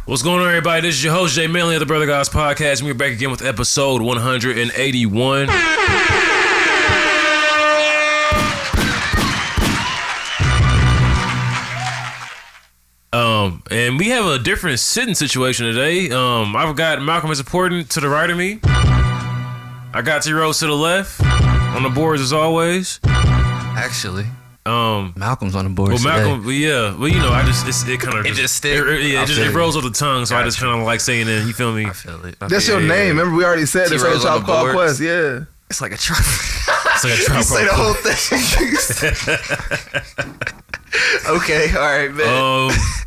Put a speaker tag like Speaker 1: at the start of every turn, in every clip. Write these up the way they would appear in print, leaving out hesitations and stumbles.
Speaker 1: What's going on, everybody? This is your host, Jay Manley of the Brother Guys Podcast, and we're back again with episode 181. And we have a different sitting situation today. I've got Malcolm is important to the right of me. I got T-Rose to the left. On the boards as always.
Speaker 2: Actually. Malcolm's on the board.
Speaker 1: Well, Malcolm, yeah. Well, you know, it just rolls off the tongue, so I just kind of like saying it. You feel me?
Speaker 2: I feel it.
Speaker 3: That's your name. Remember, we already said this. It's Tribe Called Quest. Yeah.
Speaker 2: It's like a tribe.
Speaker 1: It's like a tribe.
Speaker 2: You say the whole thing. Okay, all right, man.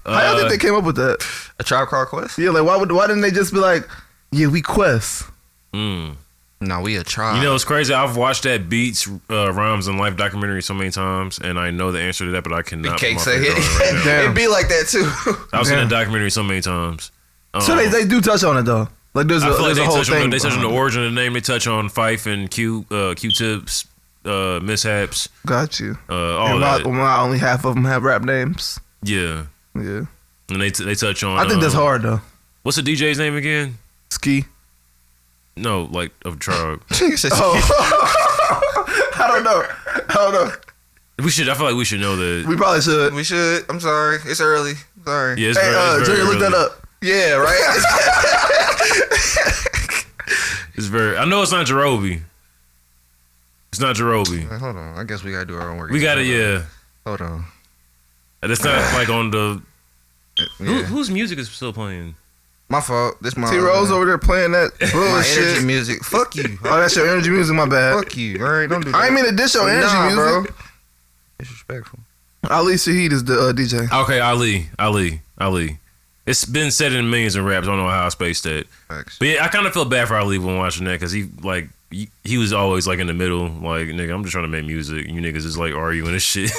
Speaker 3: How y'all think they came up with that?
Speaker 2: A Tribe Called Quest?
Speaker 3: Yeah, like why didn't they just be like, yeah, we Quest?
Speaker 2: No, we a tribe.
Speaker 1: You know, it's crazy. I've watched that Beats, Rhymes, and Life documentary so many times, and I know the answer to that, but I cannot.
Speaker 2: You can't say it. It'd be like that too.
Speaker 1: I've seen the documentary so many times.
Speaker 3: So they do touch on it though. Like there's a whole thing.
Speaker 1: They touch on the origin of the name. They touch on Fife and Q-Tip's mishaps.
Speaker 3: Got you.
Speaker 1: All that.
Speaker 3: Only half of them have rap names.
Speaker 1: Yeah.
Speaker 3: Yeah.
Speaker 1: And they touch on.
Speaker 3: I think that's hard though.
Speaker 1: What's the DJ's name again?
Speaker 3: Ski.
Speaker 1: No, like of Tribe.
Speaker 3: I don't know.
Speaker 1: I feel like we should know that.
Speaker 3: We probably should.
Speaker 2: We should. I'm sorry. It's early. Sorry.
Speaker 1: Yeah, it's very
Speaker 3: Junior, look that up.
Speaker 2: Yeah, right?
Speaker 1: It's very. I know it's not Jerobi. It's not Jerobi.
Speaker 2: Hold on. I guess we gotta do our own work.
Speaker 1: We gotta, yeah.
Speaker 2: Hold on.
Speaker 1: That's not like on the.
Speaker 2: Yeah.
Speaker 1: Whose music is still playing?
Speaker 2: My fault. This my
Speaker 3: T-Rose over there playing that bullshit.
Speaker 2: My energy music. Fuck you.
Speaker 3: Oh, that's your energy music. My bad.
Speaker 2: Fuck you. All right, don't do that.
Speaker 3: I ain't mean to dish your energy music,
Speaker 2: bro. Disrespectful.
Speaker 3: Ali Shaheed is the DJ.
Speaker 1: Okay, Ali. It's been said in millions of raps. I don't know how I spaced that.
Speaker 2: Thanks.
Speaker 1: But yeah, I kind of feel bad for Ali when watching that because he was always like in the middle. Like, nigga, I'm just trying to make music. You niggas is like arguing and shit.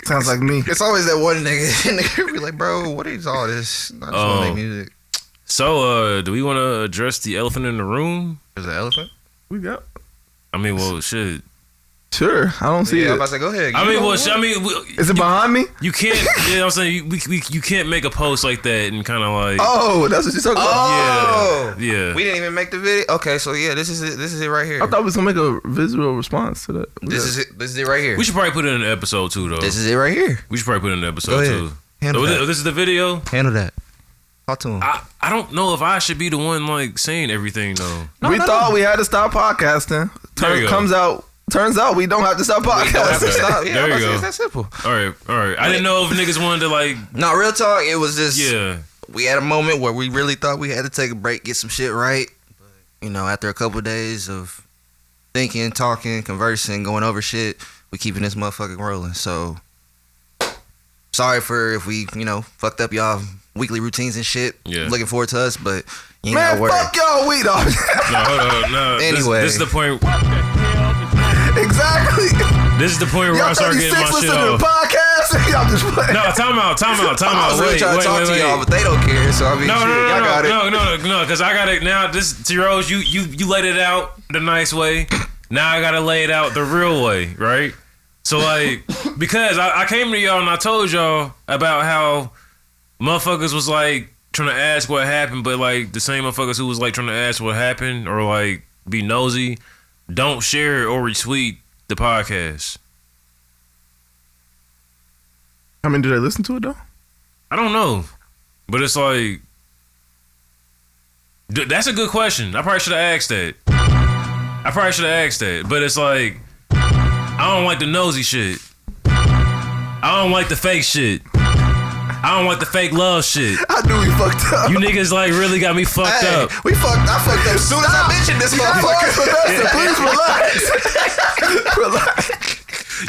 Speaker 3: Sounds like me.
Speaker 2: It's always that one nigga be like, bro, what is all this? I just want to make music.
Speaker 1: So, do we want to address the elephant in the room?
Speaker 2: There's an elephant?
Speaker 3: We got.
Speaker 1: I mean, well, shit.
Speaker 3: Sure, I don't see it.
Speaker 2: I'm about to say, go ahead.
Speaker 3: Is it behind me?
Speaker 1: You can't. You know what I'm saying? You can't make a post like that and kind of like.
Speaker 3: Oh, that's what you're talking about.
Speaker 2: Oh,
Speaker 1: yeah.
Speaker 2: We didn't even make the video. Okay, so yeah, this is it. This is it right here.
Speaker 3: I thought we was gonna make a visual response to that.
Speaker 2: This is it. This is it right here.
Speaker 1: We should probably put it in an episode too, though.
Speaker 2: This is it right here.
Speaker 1: We should probably put it in an episode too.
Speaker 2: Handle that.
Speaker 1: This is the video.
Speaker 2: Handle that. Talk to him.
Speaker 1: I don't know if I should be the one like saying everything though.
Speaker 3: We thought we had to stop podcasting. Turns out we don't have to stop podcasting.
Speaker 2: Yeah,
Speaker 1: there you go.
Speaker 2: It's that simple.
Speaker 1: All right. I didn't know if niggas wanted to like.
Speaker 2: No, real talk. It was just.
Speaker 1: Yeah.
Speaker 2: We had a moment where we really thought we had to take a break, get some shit right. But, you know, after a couple of days of thinking, talking, conversing, going over shit, we keeping this motherfucking rolling. So, sorry for if we, fucked up y'all weekly routines and shit.
Speaker 1: Yeah.
Speaker 2: Looking forward to us, but you ain't
Speaker 3: Man,
Speaker 2: gotta worry.
Speaker 3: fuck y'all weed off.
Speaker 1: No, hold on. No.
Speaker 2: Anyway.
Speaker 1: This is the point.
Speaker 3: Exactly.
Speaker 1: This is the point where I start getting my shit
Speaker 3: to
Speaker 1: off.
Speaker 3: The podcast. Y'all just play.
Speaker 1: No, time out.
Speaker 2: I was really trying to talk to y'all, but they don't care. So I mean,
Speaker 1: no, because I got it now. This T-Rose, you laid it out the nice way. Now I gotta lay it out the real way, right? So like, because I came to y'all and I told y'all about how motherfuckers was like trying to ask what happened, but like the same motherfuckers who was like trying to ask what happened or like be nosy, don't share or retweet the podcast.
Speaker 3: I mean, do they listen to it though?
Speaker 1: I don't know, but it's like that's a good question. I probably should have asked that. But it's like I don't like the nosy shit. I don't like the fake shit. I don't like the fake love shit.
Speaker 3: I knew we fucked up.
Speaker 1: You niggas like really got me fucked up.
Speaker 2: I fucked up as soon as I mentioned this motherfucker.
Speaker 3: Please relax.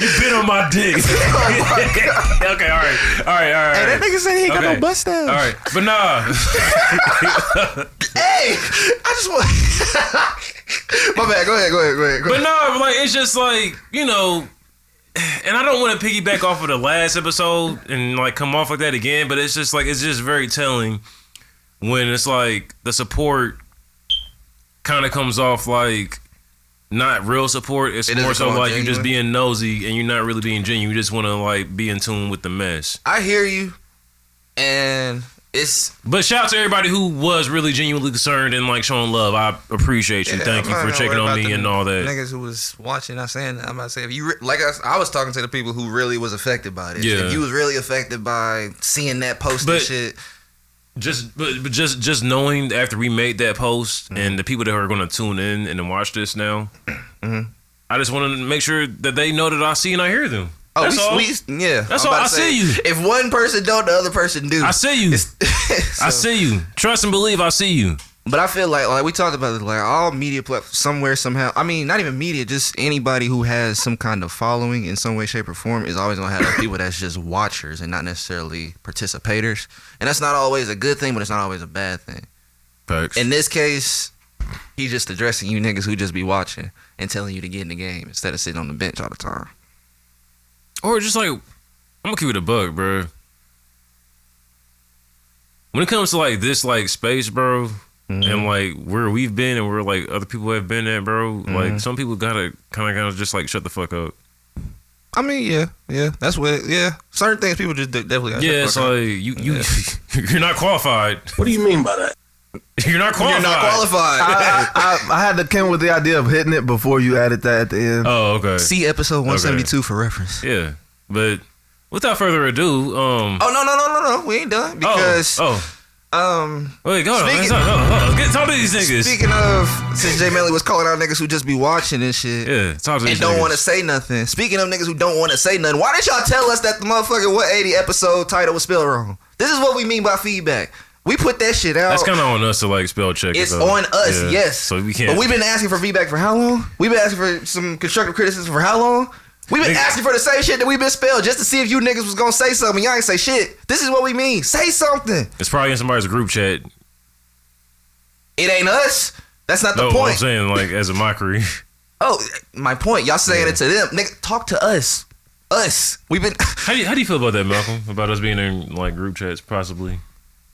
Speaker 1: You been on my dick. Okay, all right.
Speaker 2: Hey, that nigga said he ain't got no bust down.
Speaker 1: All right, but nah.
Speaker 2: Hey, I just want. My bad. Go ahead.
Speaker 1: But no, like it's just like and I don't want to piggyback off of the last episode and like come off like that again. But it's just very telling when it's like the support kind of comes off like not real support. It's more so like you just being nosy and you're not really being genuine. You just want to like be in tune with the mess.
Speaker 2: I hear you, And
Speaker 1: But shout out to everybody who was really genuinely concerned and like showing love. I appreciate you. Thank you for checking on me and all that.
Speaker 2: Niggas who was watching, I'm about to say, if you I was talking to the people who really was affected by this.
Speaker 1: Yeah.
Speaker 2: If you was really affected by seeing that post and shit.
Speaker 1: Just knowing after we made that post and the people that are going to tune in and watch this now, I just want to make sure that they know that I see and I hear them.
Speaker 2: Oh,
Speaker 1: That's all.
Speaker 2: That's
Speaker 1: all. I see you.
Speaker 2: If one person don't, the other person do.
Speaker 1: I see you. I see you. Trust and believe. I see you.
Speaker 2: But I feel like we talked about it, like all media platforms somewhere somehow. I mean, not even media, just anybody who has some kind of following in some way, shape, or form is always gonna have people that's just watchers and not necessarily participators. And that's not always a good thing, but it's not always a bad thing.
Speaker 1: Facts.
Speaker 2: In this case, he's just addressing you niggas who just be watching and telling you to get in the game instead of sitting on the bench all the time.
Speaker 1: Or just like, I'm gonna keep it a bug, bro. When it comes to like this like space, bro, and like where we've been and where like other people have been at, bro, like some people gotta kind of just like shut the fuck up.
Speaker 2: I mean, yeah, that's what, certain things people just definitely gotta
Speaker 1: it's like you're not qualified.
Speaker 4: What do you mean by that?
Speaker 1: You're not qualified.
Speaker 2: You're not qualified.
Speaker 3: I had to come with the idea of hitting it before you added that at the end.
Speaker 1: Oh, okay.
Speaker 2: See episode 172 for reference.
Speaker 1: Yeah, but without further ado,
Speaker 2: no, we ain't done because
Speaker 1: wait, go on. Talk to these niggas.
Speaker 2: Speaking of, since Jay Melly was calling out niggas who just be watching and shit,
Speaker 1: talk to these
Speaker 2: and don't
Speaker 1: niggas.
Speaker 2: want to say nothing. Speaking of niggas who don't want to say nothing, why did y'all tell us that the motherfucking 180 episode title was spelled wrong? This is what we mean by feedback. We put that shit out.
Speaker 1: That's kind of on us to like spell check.
Speaker 2: It's on us, yes.
Speaker 1: So we can't.
Speaker 2: But we've been asking for feedback for how long? We've been asking for some constructive criticism for how long? We've been asking for the same shit that we've been spelled just to see if you niggas was gonna say something. Y'all ain't say shit. This is what we mean. Say something.
Speaker 1: It's probably in somebody's group chat.
Speaker 2: It ain't us. That's not the point.
Speaker 1: I'm saying like as a mockery.
Speaker 2: Oh, my point. Y'all saying it to them. Nigga, talk to us. Us. We've been.
Speaker 1: How do you feel about that, Malcolm? About us being in like group chats, possibly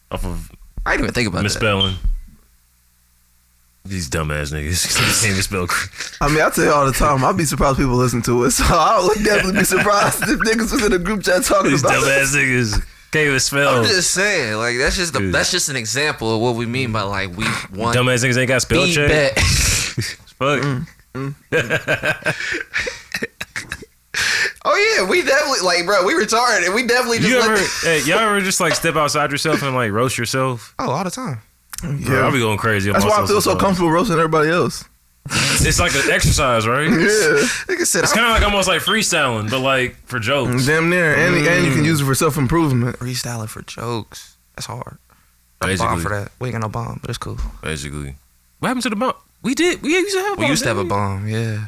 Speaker 1: off of.
Speaker 2: I didn't even think about
Speaker 1: misspelling. These dumbass niggas can't even spell.
Speaker 3: I mean, I tell you all the time, I'd be surprised people listen to it. So I would definitely be surprised if niggas was in a group chat talking
Speaker 1: these
Speaker 3: about
Speaker 1: dumbass niggas can't even spell.
Speaker 2: I'm just saying, like that's just an example of what we mean by like we want.
Speaker 1: Dumbass niggas ain't got spell check. Fuck.
Speaker 2: Oh yeah, we definitely like, bro. We retarded. We definitely just.
Speaker 1: Y'all ever just like step outside yourself and like roast yourself?
Speaker 2: Oh, all the time.
Speaker 3: Yeah,
Speaker 1: bro, I'll be going crazy.
Speaker 3: That's why I feel so comfortable roasting everybody else.
Speaker 1: It's like an exercise, right?
Speaker 3: Yeah,
Speaker 1: it's kind of like almost like freestyling, but like for jokes.
Speaker 3: Damn near, and you can use it for self improvement.
Speaker 2: Freestyling for jokes. That's hard.
Speaker 1: Basically.
Speaker 2: Bomb for that. We ain't got no bomb, but it's cool.
Speaker 1: Basically, what happened to the bomb? We used to have.
Speaker 2: We used to have a bomb. Yeah.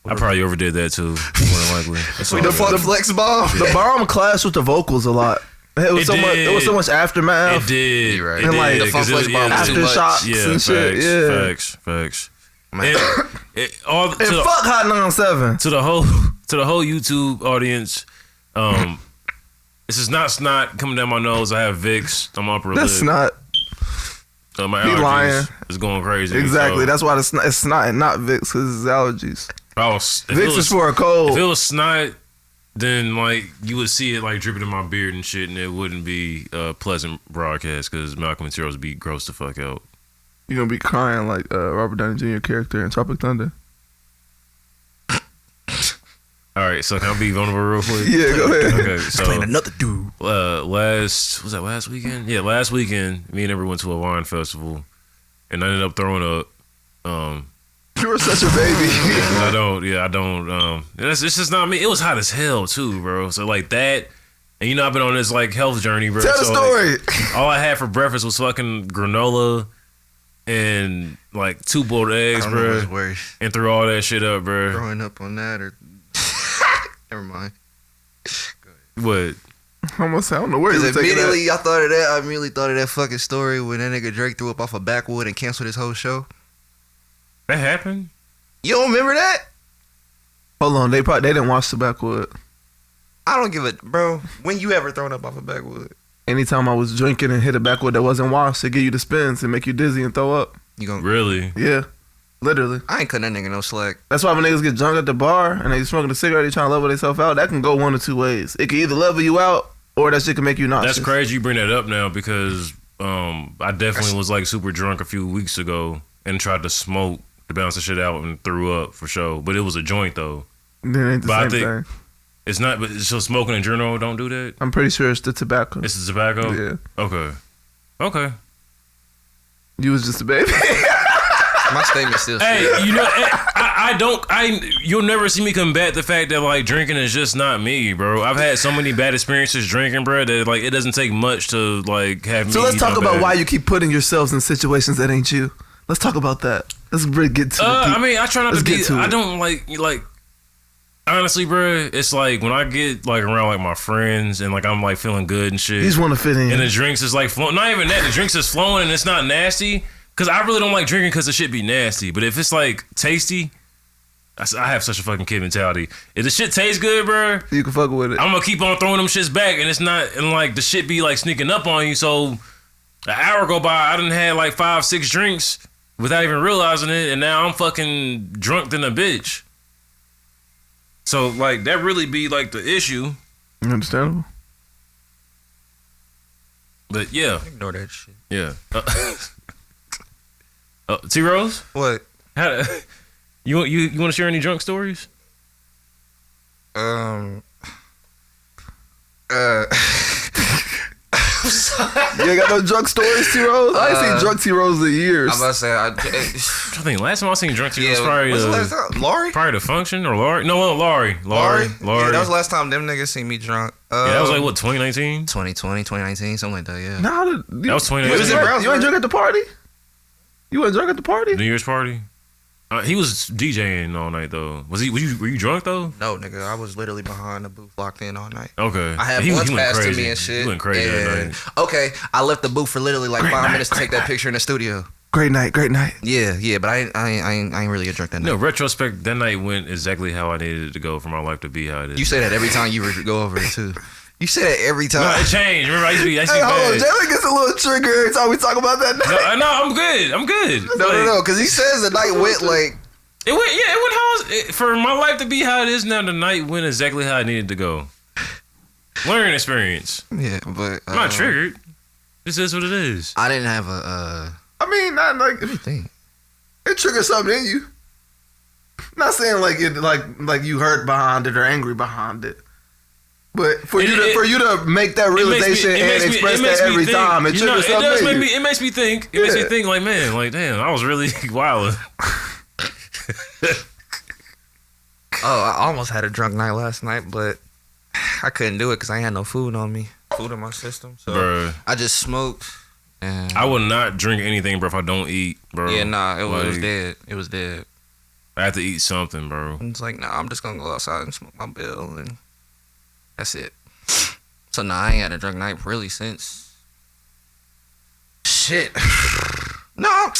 Speaker 1: I probably overdid that too. More than likely.
Speaker 2: The flex bomb.
Speaker 3: The bomb clashed with the vocals a lot. It was so much aftermath.
Speaker 1: It did.
Speaker 2: Right.
Speaker 3: And like
Speaker 2: the flex bomb was too much.
Speaker 3: Aftershocks and shit.
Speaker 1: Facts.
Speaker 3: And fuck Hot 97.
Speaker 1: To the whole YouTube audience, this is not snot coming down my nose. I have Vicks. I'm upper lip.
Speaker 3: That's snot.
Speaker 1: My
Speaker 3: He
Speaker 1: allergies
Speaker 3: lying.
Speaker 1: is going crazy.
Speaker 3: Exactly.
Speaker 1: So
Speaker 3: That's why it's snot and not Vicks because it's allergies.
Speaker 1: Vicks
Speaker 3: is for a cold.
Speaker 1: If it was snot, then like you would see it like dripping in my beard and shit, and it wouldn't be a pleasant broadcast because Malcolm and Zeros would be gross the fuck out.
Speaker 3: You're gonna be crying like Robert Downey Jr. character in Tropic Thunder.
Speaker 1: All right, so can I be vulnerable real quick?
Speaker 3: Yeah, go ahead.
Speaker 1: Okay, so
Speaker 2: Playing another dude.
Speaker 1: last weekend? Yeah, last weekend, me and Amber went to a wine festival, and I ended up throwing up.
Speaker 3: You were such a baby.
Speaker 1: I don't. It's just not me. It was hot as hell too, bro. So like that, and you know I've been on this like health journey, bro.
Speaker 3: Tell the story.
Speaker 1: Like, all I had for breakfast was fucking granola and like 2 boiled eggs, bro. And threw all that shit up, bro.
Speaker 2: Growing up on that or never mind.
Speaker 1: What?
Speaker 3: Almost, I don't know where you
Speaker 2: Because immediately I immediately thought of that fucking story when that nigga Drake threw up off a backwood and canceled his whole show.
Speaker 1: That happened?
Speaker 2: You don't remember that?
Speaker 3: Hold on, they didn't watch the backwood.
Speaker 2: I don't give a bro. When you ever thrown up off a backwood?
Speaker 3: Anytime I was drinking and hit a backwood that wasn't washed, it give you the spins and make you dizzy and throw up.
Speaker 2: You gonna
Speaker 1: Really?
Speaker 3: Yeah, literally.
Speaker 2: I ain't cutting that nigga no slack.
Speaker 3: That's why when niggas get drunk at the bar and they smoking a cigarette, they trying to level themselves out. That can go one of two ways. It can either level you out or that shit can make you nauseous.
Speaker 1: That's crazy you bring that up now because I definitely was like super drunk a few weeks ago and tried to smoke to balance the shit out and threw up for sure. But it was a joint though.
Speaker 3: Then it ain't the
Speaker 1: But I
Speaker 3: same
Speaker 1: think
Speaker 3: thing.
Speaker 1: it's not. But so smoking in general don't do that.
Speaker 3: I'm pretty sure it's the tobacco.
Speaker 1: It's the tobacco.
Speaker 3: Yeah.
Speaker 1: Okay.
Speaker 3: You was just a baby.
Speaker 2: My statement still.
Speaker 1: Hey, you know, you'll never see me combat the fact that like drinking is just not me, bro. I've had so many bad experiences drinking, bro, that like it doesn't take much to like have me.
Speaker 3: So let's talk
Speaker 1: my
Speaker 3: about
Speaker 1: bad.
Speaker 3: why you keep putting yourselves in situations that ain't you. Let's talk about that. Let's really get to it.
Speaker 1: I mean, I try not
Speaker 3: Let's
Speaker 1: to be.
Speaker 3: get to
Speaker 1: I
Speaker 3: it.
Speaker 1: don't like. Honestly, bro, it's like when I get like around like my friends and like I'm like feeling good and shit.
Speaker 3: You just want to fit in.
Speaker 1: And the drinks is like flowing. Not even that. The drinks is flowing and it's not nasty. Cause I really don't like drinking because the shit be nasty. But if it's like tasty, I have such a fucking kid mentality. If the shit tastes good, bro,
Speaker 3: You can fuck with it.
Speaker 1: I'm gonna keep on throwing them shits back, and it's not, and like the shit be like sneaking up on you. So an hour go by, I done had like 5-6 drinks without even realizing it, and now I'm fucking drunk than a bitch. So like that really be like the issue.
Speaker 3: Understandable.
Speaker 1: But yeah,
Speaker 2: Ignore that shit.
Speaker 1: yeah. T Rose,
Speaker 2: What?
Speaker 1: how, you want to share any drunk stories?
Speaker 3: You ain't got no drunk stories, T-Rose? I ain't seen drunk T-Rose in years.
Speaker 2: I'm about to say,
Speaker 1: I think last time I seen drunk T was
Speaker 2: yeah.
Speaker 1: probably
Speaker 2: What's the last time? Laurie?
Speaker 1: probably the function or Laurie. No, Laurie.
Speaker 2: Yeah, that was the last time them niggas seen me drunk.
Speaker 1: Yeah, that was like what 2019.
Speaker 2: 2020, 2019, something like that. Yeah.
Speaker 3: Nah,
Speaker 1: That was 2019.
Speaker 2: It was in Brownsburg.
Speaker 3: You ain't drunk at the party? You ain't drunk at the party?
Speaker 1: New Year's party. He was DJing all night though. Were you drunk though?
Speaker 2: No, nigga, I was literally behind the booth, locked in all night.
Speaker 1: Okay.
Speaker 2: I had
Speaker 1: He
Speaker 2: blunts
Speaker 1: went
Speaker 2: passed to
Speaker 1: crazy.
Speaker 2: me and shit.
Speaker 1: He went crazy that night.
Speaker 2: Okay, I left the booth for literally like 5 minutes to take that picture in the studio.
Speaker 3: Great night, great night.
Speaker 2: Yeah, but I ain't really get drunk that night.
Speaker 1: No, retrospect, that night went exactly how I needed it to go for my life to be how it is.
Speaker 2: You say that every time you go over it too. You say that every time.
Speaker 1: No, it changed. Remember, I used to be
Speaker 3: Hey, hold on.
Speaker 1: bad.
Speaker 3: Jalen gets a little trigger every time we talk about that night.
Speaker 1: No, I'm good. I'm good.
Speaker 2: No, because he says the night went like.
Speaker 1: It went how for my life to be how it is now. The night went exactly how I needed to go. Learning experience.
Speaker 2: Yeah, but
Speaker 1: I'm not triggered. This is what it is.
Speaker 2: I didn't have a.
Speaker 3: I mean, not like
Speaker 2: Thing.
Speaker 3: it triggers something in you. Not saying like it like you hurt behind it or angry behind it. But for you to make that realization and express that every time, it triggers something in you.
Speaker 1: It makes me think. It makes me think like, man, like damn, I was really wild.
Speaker 2: I almost had a drunk night last night, but I couldn't do it because I ain't had no food on me, food in my system. So
Speaker 1: Bro,
Speaker 2: I just smoked. And
Speaker 1: I will not drink anything, bro, if I don't eat, bro.
Speaker 2: yeah, nah, it was
Speaker 1: Like,
Speaker 2: dead. It was dead.
Speaker 1: I have to eat something, bro.
Speaker 2: And it's like, nah, I'm just gonna go outside and smoke my bill, and that's it. So nah, I ain't had a drunk night really since. Shit. No,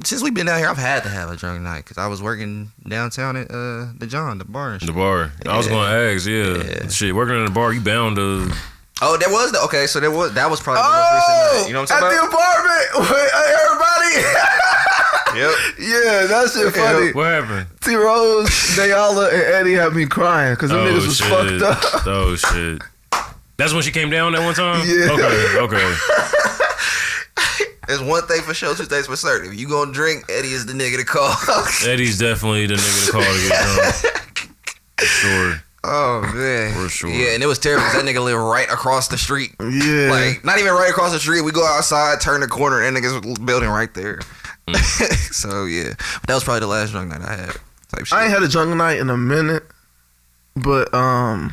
Speaker 2: since we've been down here, I've had to have a drunk night because I was working downtown at the bar and shit.
Speaker 1: The bar. I was going to ask, yeah. Shit, working in the bar, you bound to.
Speaker 2: Oh, that was that was probably the most recent night. You know what I'm
Speaker 3: at
Speaker 2: talking
Speaker 3: the apartment with everybody.
Speaker 2: Yep.
Speaker 3: Yeah, that shit funny.
Speaker 1: What happened?
Speaker 3: T Rose, Dayala, and Eddie had me crying because them niggas was
Speaker 1: shit.
Speaker 3: fucked up.
Speaker 1: Oh shit. That's when she came down that one time?
Speaker 3: Yeah.
Speaker 1: Okay.
Speaker 2: There's one thing for sure, two things for certain. If you gonna drink, Eddie is the nigga to call.
Speaker 1: Eddie's definitely the nigga to call to get drunk. For sure.
Speaker 2: Oh man.
Speaker 1: For sure.
Speaker 2: Yeah, and it was terrible because that nigga lived right across the street.
Speaker 3: Yeah.
Speaker 2: Like, not even right across the street. We go outside, turn the corner, and niggas building right there. So yeah. But that was probably the last drunk night I had. Type shit.
Speaker 3: I ain't had a drunk night in a minute, but I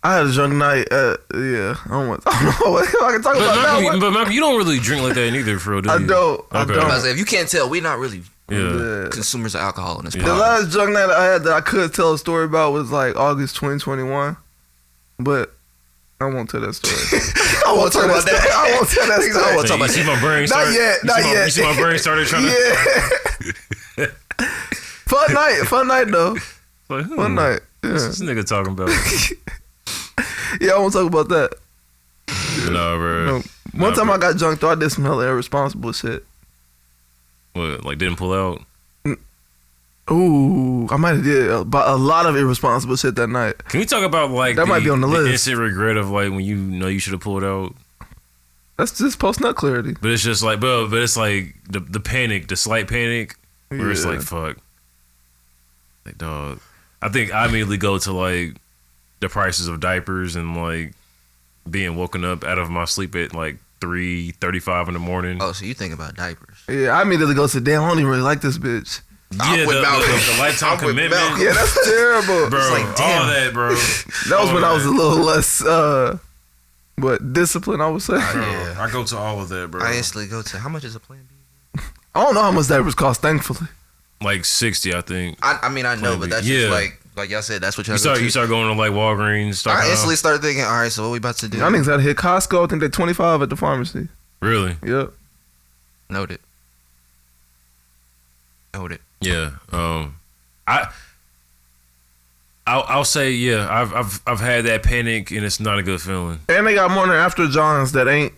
Speaker 3: had a drunk night. Yeah, I don't know if I can talk about that.
Speaker 1: But Malcolm, you don't really drink like that neither, for real, do you?
Speaker 3: I don't. I
Speaker 1: Okay.
Speaker 3: don't.
Speaker 2: I was like, if you can't tell, we not really
Speaker 1: Yeah.
Speaker 2: consumers of alcohol in this
Speaker 1: Yeah.
Speaker 3: The
Speaker 2: pod.
Speaker 3: last drunk night I had that I could tell a story about was like August 2021, but I won't tell that story.
Speaker 2: I won't talk about that.
Speaker 3: I won't tell that story.
Speaker 2: I won't talk
Speaker 1: You
Speaker 2: about
Speaker 1: see my brain
Speaker 3: Not
Speaker 1: start?
Speaker 3: yet.
Speaker 1: You see my brain started trying to.
Speaker 3: Yeah. Fun night though.
Speaker 1: Like,
Speaker 3: Fun night. Yeah.
Speaker 1: What's this nigga talking about?
Speaker 3: Yeah, I won't talk about that.
Speaker 1: No, bro.
Speaker 3: No. One time I got drunk though, I did some hella irresponsible shit.
Speaker 1: What? Like didn't pull out?
Speaker 3: Ooh, I might have did a lot of irresponsible shit that night.
Speaker 1: Can we talk about like
Speaker 3: that might be on the list?
Speaker 1: Instant regret of like when you know you should have pulled out.
Speaker 3: That's just post nut clarity.
Speaker 1: But it's just like, but it's like the panic, the slight panic, where it's like fuck, like dog. I think I immediately go to like the prices of diapers and like being woken up out of my sleep at like 3:35 in the morning.
Speaker 2: Oh, so you think about diapers?
Speaker 3: Yeah, I immediately go to damn. I don't even really like this bitch.
Speaker 1: Yeah, the lifetime commitment.
Speaker 3: Yeah, that's terrible,
Speaker 1: bro.
Speaker 2: Like,
Speaker 1: all that, bro.
Speaker 3: That was when I was a little less, disciplined, I would say.
Speaker 1: Bro, I go to all of that, bro.
Speaker 2: I instantly go to how much is a Plan B?
Speaker 3: I don't know how much diapers cost, thankfully.
Speaker 1: Like 60, I think.
Speaker 2: I mean, I know, but that's just like y'all said, that's what y'all
Speaker 1: you start going to like Walgreens.
Speaker 2: I instantly start thinking, all right, so what we about to do?
Speaker 3: I think gotta hit Costco. I think they're 25 at the pharmacy.
Speaker 1: Really?
Speaker 3: Yep.
Speaker 2: Noted.
Speaker 1: Yeah. I'll say I've had that panic and it's not a good feeling.
Speaker 3: And they got more than After Johns that ain't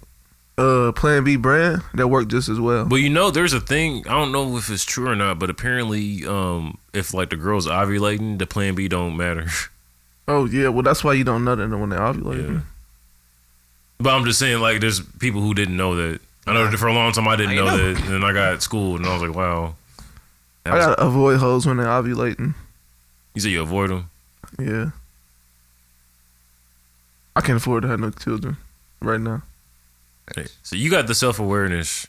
Speaker 3: Plan B brand that work just as well.
Speaker 1: But there's a thing, I don't know if it's true or not, but apparently if like the girl's ovulating, the Plan B don't matter.
Speaker 3: Oh yeah, well that's why you don't nut in them when they're ovulating. Yeah.
Speaker 1: But I'm just saying, like, there's people who didn't know that. I know that for a long time I didn't know that, and then I got schooled and I was like, wow.
Speaker 3: I gotta avoid hoes when they're ovulating.
Speaker 1: You say you avoid them?
Speaker 3: Yeah. I can't afford to have no children right now.
Speaker 1: Hey, so you got the self-awareness.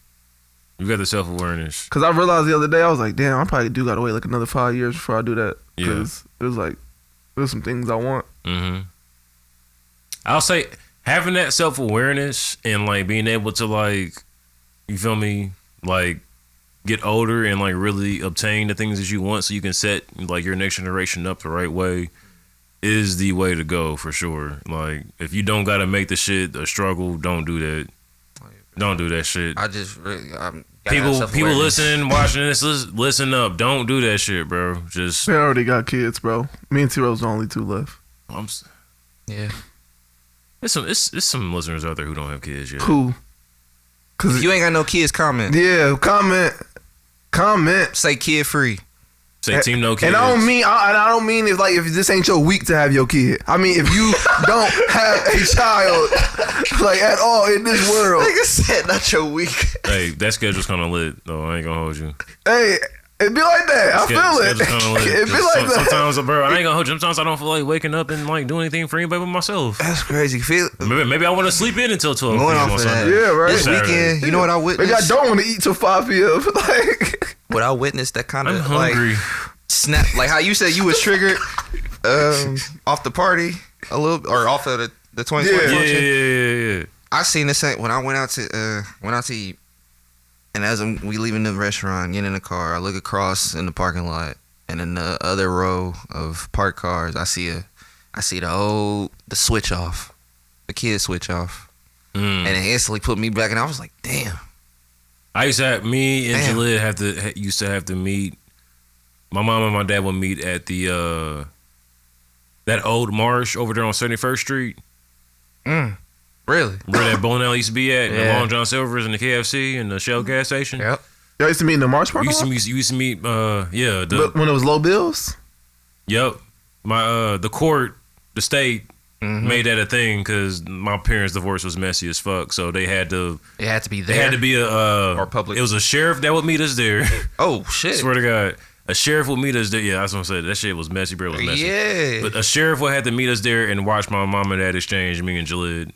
Speaker 1: Because
Speaker 3: I realized the other day, I was like, damn, I probably do gotta wait like another 5 years before I do that. Because it was like, there's some things I want.
Speaker 1: Mm-hmm. I'll say, having that self-awareness and like being able to like, you feel me, like get older and like really obtain the things that you want so you can set like your next generation up the right way is the way to go for sure. Like if you don't gotta make the shit a struggle, don't do that. Don't do that shit.
Speaker 2: I just really
Speaker 1: people listening, watching this, listen up. Don't do that shit, bro. Just
Speaker 3: they already got kids, bro. Me and T-Rose the only two left.
Speaker 2: Yeah.
Speaker 1: It's some listeners out there who don't have kids yet.
Speaker 3: Who?
Speaker 2: Cause if you ain't got no kids, comment.
Speaker 3: Yeah, comment.
Speaker 2: Say kid free.
Speaker 1: Say team no kids.
Speaker 3: And I don't mean if this ain't your week to have your kid. I mean if you don't have a child like at all in this world.
Speaker 2: Nigga said not your week.
Speaker 1: Hey, that schedule's kind of lit though. I ain't gonna hold you.
Speaker 3: Hey, it be like that. I feel it. It be like that.
Speaker 1: Sometimes, bro, I ain't gonna hold you. Sometimes I don't feel like waking up and like doing anything for anybody but myself.
Speaker 2: That's crazy.
Speaker 1: Maybe I want to sleep in until 12 p.m. on Sunday.
Speaker 3: Yeah, right.
Speaker 2: This weekend, you know what I witnessed?
Speaker 3: Maybe I don't want to eat till 5 p.m. Like,
Speaker 2: what I witnessed that kind of
Speaker 1: like
Speaker 2: snap, like how you said you was triggered off the party a little, or off of the 2020 function.
Speaker 1: Yeah.
Speaker 2: I seen the same when I went out to eat. And as we leaving the restaurant, getting in the car, I look across in the parking lot, and in the other row of parked cars, I see the switch off, the kid switch off, and it instantly put me back, and I was like, damn.
Speaker 1: I used to have Jalid used to have to meet. My mom and my dad would meet at the that old marsh over there on 71st Street.
Speaker 2: Really?
Speaker 1: Where that Bonell used to be at, and the Long John Silver's and the KFC and the Shell gas station.
Speaker 2: Yep.
Speaker 3: Y'all used to meet in the Marsh Park?
Speaker 1: You used to meet,
Speaker 3: but when it was low bills?
Speaker 1: Yep. My the court, the state made that a thing because my parents' divorce was messy as fuck, so they had to.
Speaker 2: It had to be there.
Speaker 1: They had to be or
Speaker 2: public.
Speaker 1: It was a sheriff that would meet us there.
Speaker 2: Oh shit!
Speaker 1: Swear to God. A sheriff would meet us there. Yeah, that's what I'm saying. That shit was messy, bro. It was messy.
Speaker 2: Yeah.
Speaker 1: But a sheriff would have to meet us there and watch my mom and dad exchange me and Jalid.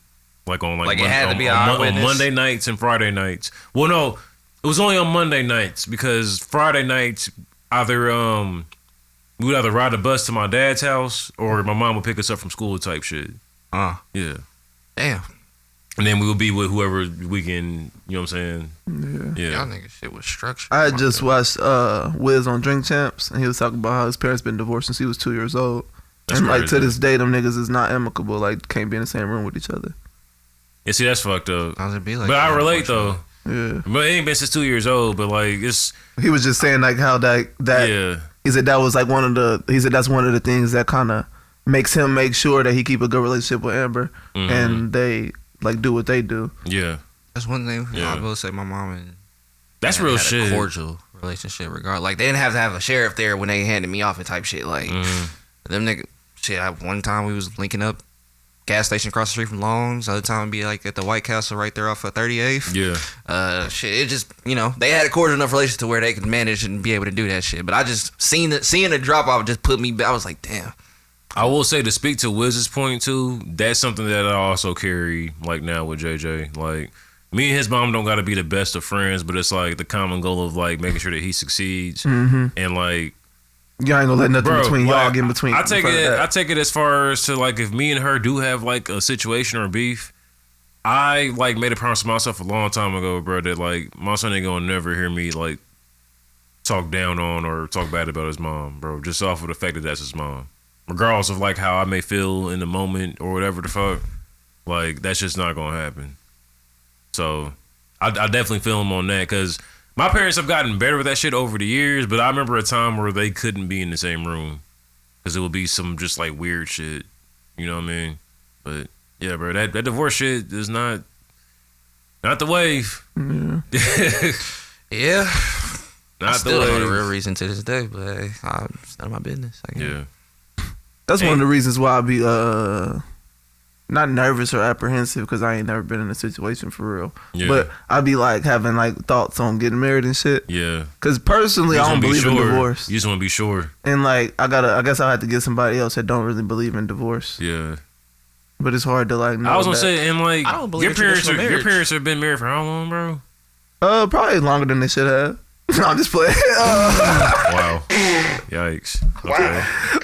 Speaker 1: Like on
Speaker 2: it had to be on
Speaker 1: Monday nights and Friday nights. Well, no, it was only on Monday nights because Friday nights either we would either ride the bus to my dad's house or my mom would pick us up from school type shit. Yeah.
Speaker 2: Damn.
Speaker 1: And then we would be with whoever we can. You know what I'm saying?
Speaker 2: Yeah. Y'all niggas shit was structured.
Speaker 3: I had just watched Wiz on Drink Champs, and he was talking about how his parents been divorced since he was 2 years old. That's and like to this day, them niggas is not amicable. Like can't be in the same room with each other.
Speaker 1: Yeah, see, that's fucked up.
Speaker 2: Be like
Speaker 1: but I relate though.
Speaker 3: Yeah.
Speaker 1: But it ain't been since 2 years old. But like it's.
Speaker 3: He was just saying like how that.
Speaker 1: Yeah.
Speaker 3: He said that was like one of the. He said that's one of the things that kind of makes him make sure that he keep a good relationship with Amber, and they like do what they do.
Speaker 1: Yeah.
Speaker 2: That's one thing. I will say my mom and.
Speaker 1: That's real shit.
Speaker 2: A cordial relationship regardless. Like they didn't have to have a sheriff there when they handed me off and type shit. Like them niggas. Shit, one time we was linking up, gas station across the street from Long's. Other time it'd be like at the White Castle right there off of 38th.
Speaker 1: Yeah.
Speaker 2: Shit, it just, you know, they had a cordial enough relationship to where they could manage and be able to do that shit. But I just seeing the drop off just put me back. I was like, damn.
Speaker 1: I will say, to speak to Wiz's point too, that's something that I also carry like now with JJ. Like me and his mom don't gotta be the best of friends, but it's like the common goal of like making sure that he succeeds and like.
Speaker 3: Y'all ain't gonna let nothing between y'all
Speaker 1: like,
Speaker 3: get in between.
Speaker 1: I take it as far as to like if me and her do have like a situation or beef, I like made a promise to myself a long time ago, bro, that like my son ain't gonna never hear me like talk down on or talk bad about his mom, bro. Just off of the fact that that's his mom, regardless of like how I may feel in the moment or whatever the fuck. Like that's just not gonna happen. So I definitely feel him on that because. My parents have gotten better with that shit over the years, but I remember a time where they couldn't be in the same room because it would be some just like weird shit. You know what I mean? But yeah, bro, that divorce shit is not the wave.
Speaker 2: Yeah.
Speaker 1: Not
Speaker 2: I still
Speaker 1: the
Speaker 2: don't
Speaker 1: wave.
Speaker 2: know the real reason to this day, but hey, it's none of my business. I guess.
Speaker 1: Yeah.
Speaker 3: That's one of the reasons why I be not nervous or apprehensive because I ain't never been in a situation for real. Yeah. But I be like having like thoughts on getting married and shit.
Speaker 1: Yeah.
Speaker 3: Because personally, I don't believe in divorce.
Speaker 1: You just want to be sure.
Speaker 3: And like I guess I'll have to get somebody else that don't really believe in divorce.
Speaker 1: Yeah.
Speaker 3: But it's hard to like know.
Speaker 1: I was gonna say, and like
Speaker 2: I don't believe
Speaker 1: your parents have been married for how long, bro?
Speaker 3: Probably longer than they should have. No, I'm just playing.
Speaker 1: Wow. Yikes. Okay.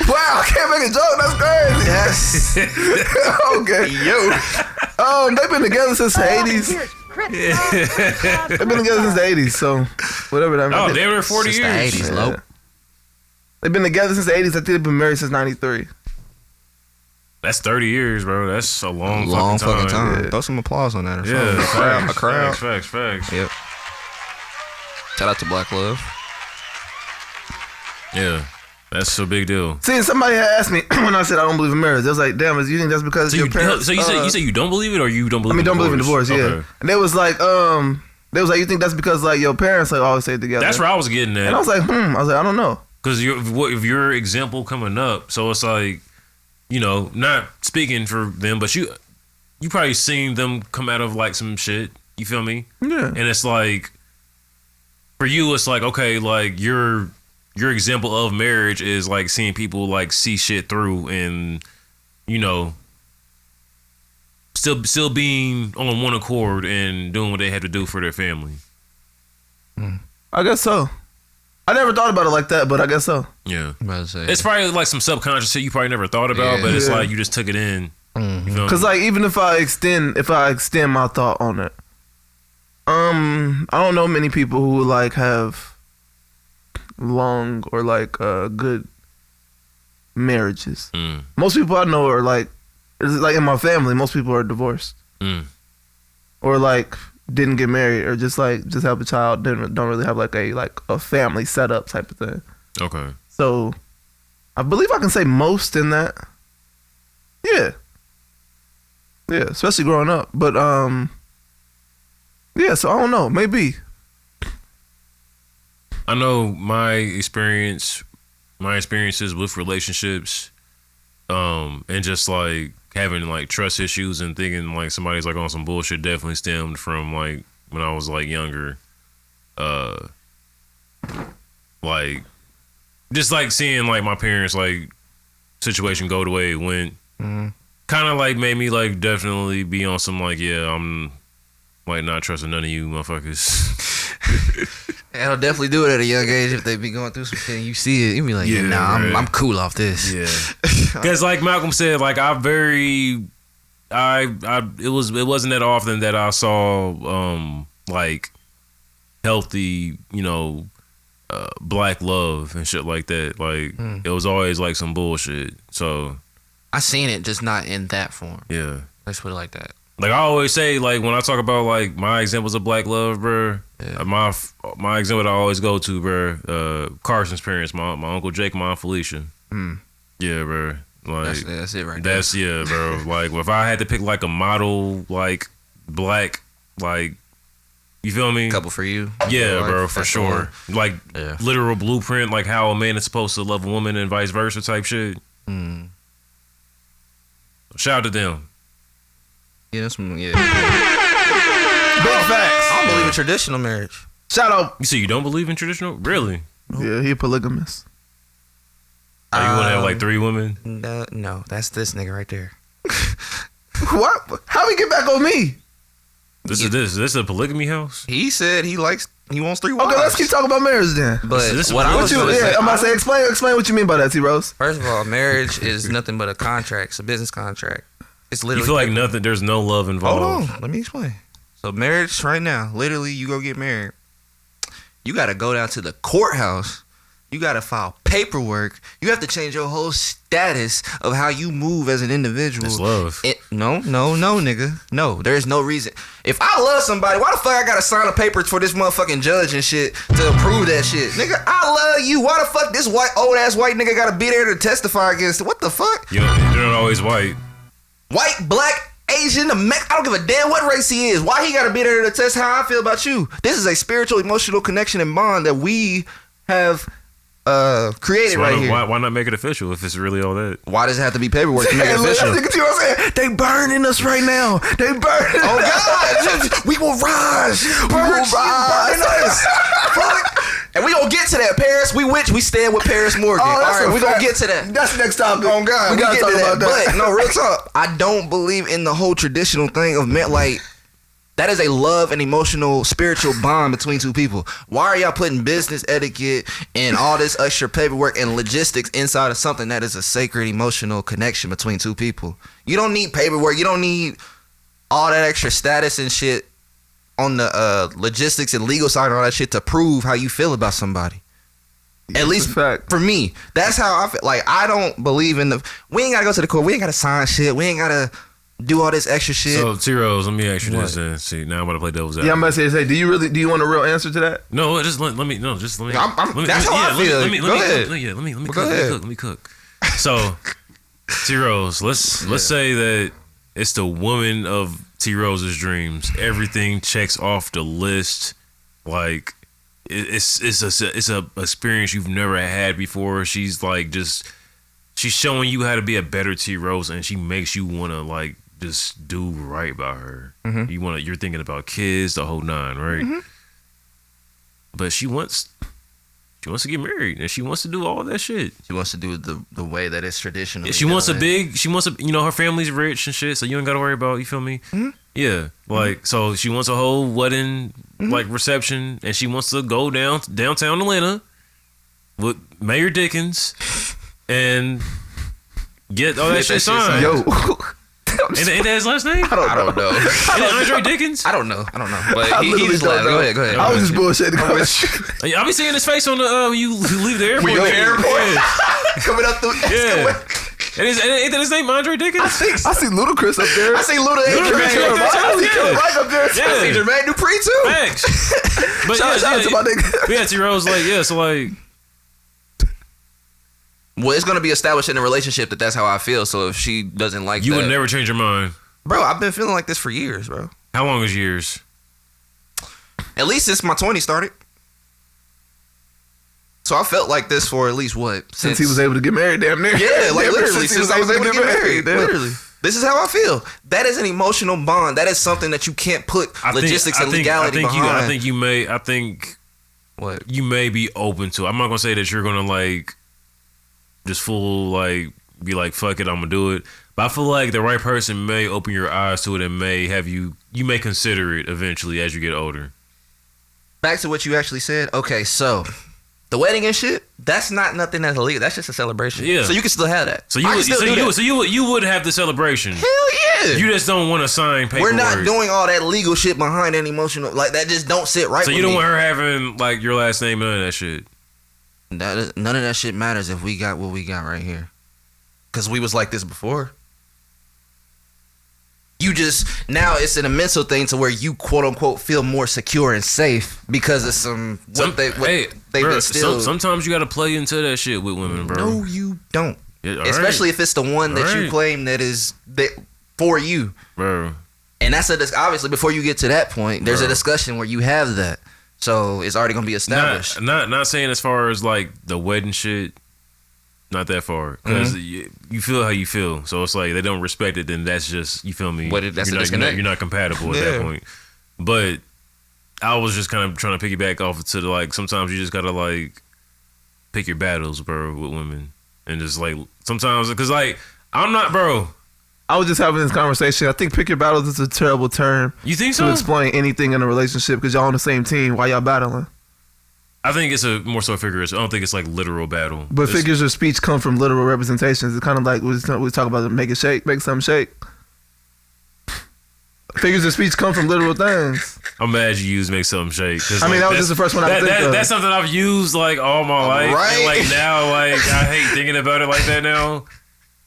Speaker 3: Wow, I can't make a joke. That's crazy. Yes. Okay. Yo. They've been together since the 80s. They've been together since the 80s, so whatever that means.
Speaker 1: Oh, they were 40
Speaker 2: since
Speaker 1: years.
Speaker 2: The 80s, low.
Speaker 3: They've been together since the 80s. I think they've been married since 93.
Speaker 1: That's 30 years, bro. That's a long
Speaker 2: fucking time.
Speaker 3: Yeah.
Speaker 2: Throw some applause on that or
Speaker 1: something.
Speaker 2: A crowd.
Speaker 1: Facts.
Speaker 2: Yep. Shout out to Black Love.
Speaker 1: Yeah, that's a big deal.
Speaker 3: See, somebody had asked me when I said I don't believe in marriage. They was like, "Damn, you think that's because your parents?"
Speaker 1: So you say you don't believe it, or you don't believe?
Speaker 3: Don't believe in divorce. Yeah, okay. And they was like, you think that's because like your parents like always stay together?
Speaker 1: That's where I was getting at.
Speaker 3: And I was like, I was like, I don't know.
Speaker 1: Because if your example coming up, so it's like, you know, not speaking for them, but you probably seen them come out of like some shit. You feel me?
Speaker 3: Yeah.
Speaker 1: And it's like. For you, it's like, okay, like your example of marriage is like seeing people like see shit through and, you know, still being on one accord and doing what they have to do for their family.
Speaker 3: I guess so. I never thought about it like that, but I guess so.
Speaker 1: Yeah. It's probably like some subconscious shit you probably never thought about, but it's like you just took it in. Because like even if I extend my thought on it. I don't know many people who like have long or like good marriages. Most people I know are like, it's like in my family, most people are divorced or like didn't get married or just have a child. Don't really have like a family setup type of thing. Okay.
Speaker 3: So I believe I can say most in that. Yeah, especially growing up, but yeah, so I don't know. Maybe.
Speaker 1: I know my experiences with relationships, and just like having like trust issues and thinking like somebody's like on some bullshit definitely stemmed from like when I was like younger. Like just like seeing like my parents like situation go the way it went, kind of like made me like definitely be on some like I'm. Like not trusting none of you motherfuckers.
Speaker 2: And I'll definitely do it at a young age if they be going through some shit and you see it. You be like, I'm cool off this.
Speaker 1: Yeah. Because like Malcolm said, like it wasn't that often that I saw like healthy, you know, black love and shit like that. Like it was always like some bullshit. So
Speaker 2: I seen it, just not in that form.
Speaker 1: Yeah.
Speaker 2: Let's put it like that.
Speaker 1: Like I always say, like when I talk about like my examples of black love, bro, my example that I always go to, bro, Carson's parents, my uncle Jake, my aunt Felicia. Yeah, bro. Like
Speaker 2: that's it right
Speaker 1: there. Yeah, bro. Like if I had to pick like a model like black, like You feel me?
Speaker 2: Couple for you.
Speaker 1: Yeah,
Speaker 2: Like,
Speaker 1: bro, for
Speaker 2: that's
Speaker 1: sure. Like literal blueprint, like how a man is supposed to love a woman and vice versa type shit. Shout out to them.
Speaker 2: Yeah, that's
Speaker 3: Big facts.
Speaker 2: I don't believe in traditional marriage.
Speaker 3: Shout out.
Speaker 1: You say you don't believe in traditional? Really?
Speaker 3: Yeah, he a polygamist.
Speaker 1: Oh, you want to have like 3 women?
Speaker 2: No, that's this nigga right there.
Speaker 3: What? How we get back on me?
Speaker 1: This is a polygamy house?
Speaker 2: He said he wants 3 wives.
Speaker 3: Okay, let's keep talking about marriage then.
Speaker 2: But
Speaker 1: This is
Speaker 2: what I was
Speaker 3: I'm
Speaker 2: gonna say,
Speaker 3: about to say, explain what you mean by that, T Rose.
Speaker 2: first of all, marriage is nothing but a contract. It's a business contract. It's
Speaker 1: You
Speaker 2: literally
Speaker 1: feel like nothing, there's no love involved.
Speaker 2: Hold on, let me explain. So marriage right now, literally you go get married. You gotta go down to the courthouse. You gotta file paperwork. You have to change your whole status of how you move as an individual.
Speaker 1: It's love.
Speaker 2: No, nigga. No, there's no reason. If I love somebody, why the fuck I gotta sign a paper for this motherfucking judge and shit to approve that shit? Nigga, I love you. Why the fuck this old ass white nigga gotta be there to testify against it? What the fuck?
Speaker 1: You're not always white.
Speaker 2: White, black, Asian, I don't give a damn what race he is. Why he gotta be there to test how I feel about you? This is a spiritual, emotional connection and bond that we have created
Speaker 1: So
Speaker 2: right here.
Speaker 1: Why not make it official if it's really all that?
Speaker 2: Why does it have to be paperwork to make it
Speaker 3: Hey, look,
Speaker 2: official?
Speaker 3: you know what I'm saying? They burning us right now. They burning.
Speaker 2: Oh God, we will rise. We will rise. Fuck. And we gonna get to that, Paris. We stand with Paris Morgan.
Speaker 3: Oh,
Speaker 2: All
Speaker 3: that's
Speaker 2: right,
Speaker 3: a
Speaker 2: we gonna
Speaker 3: fact.
Speaker 2: get to that.
Speaker 3: That's the next topic.
Speaker 2: Oh God,
Speaker 3: we gotta
Speaker 2: get
Speaker 3: talk
Speaker 2: to
Speaker 3: about that.
Speaker 2: But no, real talk. I don't believe in the whole traditional thing of men. Like that is a love and emotional, spiritual bond between two people. Why are y'all putting business etiquette and all this extra paperwork and logistics inside of something that is a sacred, emotional connection between two people? You don't need paperwork. You don't need all that extra status and shit on the logistics and legal side and all that shit to prove how you feel about somebody. At least for me, that's how I feel. Like I don't believe in we ain't gotta go to the court. We ain't gotta sign shit. We ain't gotta do all this extra shit.
Speaker 1: So T-Rose, let me ask you this then. See, now I'm about to play devil's advocate.
Speaker 3: Yeah, I'm about to say, do you want a real answer to that?
Speaker 1: No, just let me.
Speaker 2: That's how I feel.
Speaker 1: Let me cook. So, T-Rose, let's say that it's the woman of T-Rose's dreams. Everything checks off the list. Like it's a experience you've never had before. She's like she's showing you how to be a better T-Rose, and she makes you want to like just do right by her. Mm-hmm. You're thinking about kids, the whole 9, right? Mm-hmm. But she wants to get married, and she wants to do all that shit.
Speaker 2: She wants to do it the way that it's traditional.
Speaker 1: Yeah, she wants her family's rich and shit, so you ain't got to worry about, you feel me? Mm-hmm. Yeah, like, so she wants a whole wedding, like, reception, and she wants to go downtown Atlanta with Mayor Dickens and get all that shit signed.
Speaker 3: Yo.
Speaker 1: Ain't that his last name?
Speaker 2: I don't know.
Speaker 1: Is it Andre Dickens?
Speaker 2: I don't know. But he's
Speaker 3: don't
Speaker 2: laughing.
Speaker 3: know.
Speaker 2: Go ahead.
Speaker 3: I was just bullshitting.
Speaker 1: I'll be seeing his face on the when you leave the airport.
Speaker 2: Coming up through.
Speaker 1: Yeah. Ain't that his name, Andre Dickens?
Speaker 3: I see Ludacris up there.
Speaker 2: I see Ludacris up there. I see Jermaine Dupri too.
Speaker 1: Thanks. But
Speaker 3: shout out to my nigga.
Speaker 1: Yeah, T-Rose, like, yeah, so like.
Speaker 2: Well, it's gonna be established in a relationship that's how I feel. So if she doesn't like
Speaker 1: you
Speaker 2: that,
Speaker 1: would never change your mind,
Speaker 2: bro. I've been feeling like this for years, bro.
Speaker 1: How long is years?
Speaker 2: At least since my 20s started. So I felt like this for at least what?
Speaker 3: Since he was able to get married, damn near.
Speaker 2: Yeah, like literally since I was able to get married. Literally. This is how I feel. That is an emotional bond. That is something that you can't put logistics and legality behind.
Speaker 1: I think
Speaker 2: what?
Speaker 1: You may be open to. I'm not gonna say that you're gonna like just full like be like fuck it, I'm gonna do it. But I feel like the right person may open your eyes to it and may have you may consider it eventually as you get older.
Speaker 2: Back to what you actually said. Okay, so the wedding and shit, that's not nothing that's illegal. That's just a celebration.
Speaker 1: Yeah.
Speaker 2: So you can still have that.
Speaker 1: So you would have the celebration.
Speaker 2: Hell yeah.
Speaker 1: You just don't want to sign paperwork.
Speaker 2: We're not doing all that legal shit behind any emotional like that. Just don't sit right.
Speaker 1: So you don't want her having like your last name and none of that shit.
Speaker 2: None of that shit matters if we got what we got right here. Cause we was like this before. You just now it's a mental thing to where you quote unquote feel more secure and safe because of they've instilled.
Speaker 1: Sometimes you got to play into that shit with women, bro.
Speaker 2: No, you don't.
Speaker 1: Yeah,
Speaker 2: especially if it's the one that you claim that is for you,
Speaker 1: bro.
Speaker 2: And that's obviously before you get to that point, there's a discussion where you have that. So it's already gonna be established.
Speaker 1: Not saying as far as like the wedding shit. Not that far, because you feel how you feel. So it's like they don't respect it, then that's just, you feel me?
Speaker 2: That's
Speaker 1: you're not compatible at that point. But I was just kind of trying to piggyback off to the, like, sometimes you just gotta like pick your battles, bro, with women, and just like sometimes, because like I'm not, bro.
Speaker 3: I was just having this conversation. I think pick your battles is a terrible term.
Speaker 1: You think so?
Speaker 3: To explain anything in a relationship, because y'all on the same team while y'all battling.
Speaker 1: I think it's more so figures. I don't think it's like literal battle.
Speaker 3: But figures of speech come from literal representations. It's kind of like we talk about make something shake. Figures of speech come from literal things.
Speaker 1: I'm mad you use make something shake.
Speaker 3: I mean, that was just the first one I think of.
Speaker 1: That's something I've used like all my life.
Speaker 2: Right?
Speaker 1: And like now, like I hate thinking about it like that now.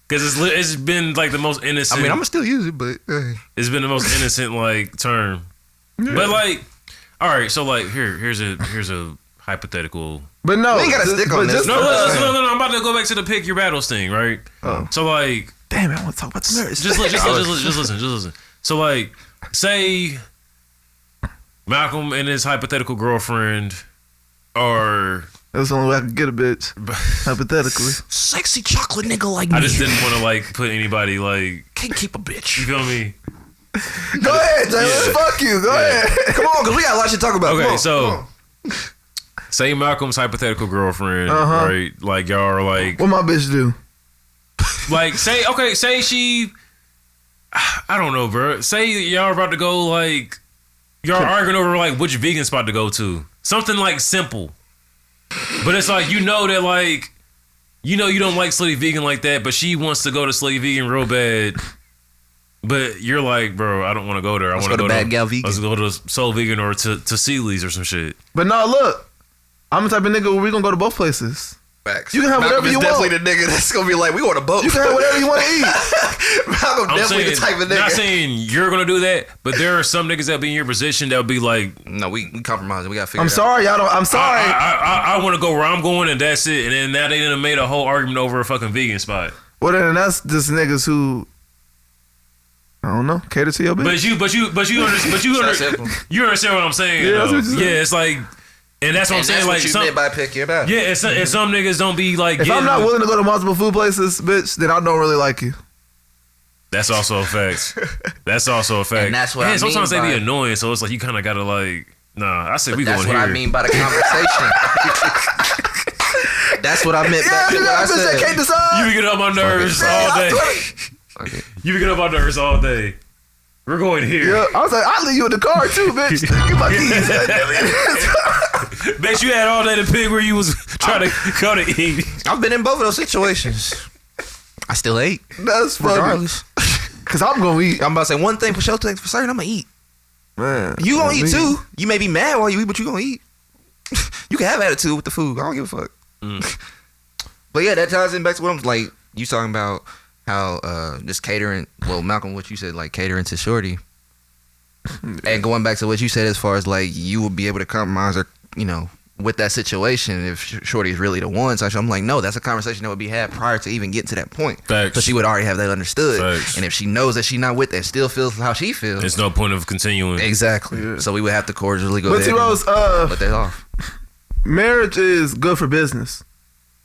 Speaker 1: Because it's been like the most innocent.
Speaker 2: I mean, I'm gonna still use it, but
Speaker 1: it's been the most innocent like term. Yeah. But like, all right, so like here's a hypothetical.
Speaker 3: But no,
Speaker 2: we ain't gotta stick on this.
Speaker 1: No. I'm about to go back to the pick your battles thing, right?
Speaker 3: Oh.
Speaker 1: So like,
Speaker 3: damn it, I want to talk about the marriage.
Speaker 1: Just listen. So like, say Malcolm and his hypothetical girlfriend are.
Speaker 3: That's the only way I could get a bitch. Hypothetically,
Speaker 2: sexy chocolate nigga like me.
Speaker 1: I just didn't want to like put anybody like
Speaker 2: can't keep a bitch.
Speaker 1: You feel me?
Speaker 3: Go ahead, Jay.
Speaker 1: Yeah.
Speaker 3: Fuck you. Go ahead.
Speaker 2: Come on, because we got a lot to talk about.
Speaker 1: Okay, so say Malcolm's hypothetical girlfriend, right? Like y'all are like,
Speaker 3: what my bitch do?
Speaker 1: Like say she, I don't know, bro. Say y'all are about to go like, y'all arguing over like which vegan spot to go to. Something like simple, but it's like you know that like, you know you don't like Slutty Vegan like that, but she wants to go to Slutty Vegan real bad. But you're like, bro, I don't want to go there. I want to go to Bad Gal Vegan. Let's go to Soul Vegan or to Sealy's or some shit.
Speaker 3: But no, look, I'm the type of nigga where we gonna go to both places.
Speaker 2: Facts.
Speaker 3: You can have whatever you want.
Speaker 2: Definitely the nigga that's gonna be like, we want to both.
Speaker 3: You can have whatever you want to eat.
Speaker 2: Malcolm definitely the type of nigga.
Speaker 1: Not saying you're gonna do that, but there are some niggas that be in your position that would be like,
Speaker 2: no, we compromise. We gotta figure.
Speaker 3: I'm sorry, y'all don't. I'm sorry.
Speaker 1: I want to go where I'm going, and that's it. And then now they done made a whole argument over a fucking vegan spot.
Speaker 3: Well, then that's just niggas who, I don't know, cater to your bitch.
Speaker 1: You understand what I'm saying?
Speaker 3: Yeah, that's what you're saying.
Speaker 1: Yeah, it's like, and that's what I'm saying. Like,
Speaker 2: what you meant by pick your battle.
Speaker 1: Yeah, and some niggas don't be like.
Speaker 3: If I'm not willing to go to multiple food places, bitch, then I don't really like you.
Speaker 1: That's also a fact. That's also a fact.
Speaker 2: And that's what I mean.
Speaker 1: Sometimes they be annoying, so it's like you kind of gotta like. Nah, I said we going here.
Speaker 2: That's what I mean by the conversation. That's what I meant.
Speaker 3: Yeah, you got a bitch that can't decide.
Speaker 1: You be getting on my nerves all day. You be getting on my nerves all day. We're going here.
Speaker 3: Yeah, I was like, I'll leave you in the car too, bitch. Give my keys.
Speaker 1: Bitch, you had all day to pick where you was trying to go to eat.
Speaker 2: I've been in both of those situations. I still ate.
Speaker 3: That's funny.
Speaker 2: Regardless.
Speaker 3: Cause I'm gonna eat.
Speaker 2: I'm about to say one thing for sure, for certain, I'm gonna eat.
Speaker 3: Man,
Speaker 2: you gonna eat too. You may be mad while you eat, but you gonna eat. You can have attitude with the food. I don't give a fuck. But yeah, that ties in back to what I'm like. You talking about how just catering. Well, Malcolm, what you said, like catering to Shorty, and going back to what you said as far as like you would be able to compromise or with that situation if Shorty is really the one. So I'm like, no, that's a conversation that would be had prior to even getting to that point.
Speaker 1: Facts.
Speaker 2: So she would already have that understood.
Speaker 1: Facts.
Speaker 2: And if she knows that she's not with that, still feels how she feels.
Speaker 1: There's no point of continuing.
Speaker 2: Exactly. Yeah. So we would have to cordially go there.
Speaker 3: But
Speaker 2: let that off.
Speaker 3: Marriage is good for business.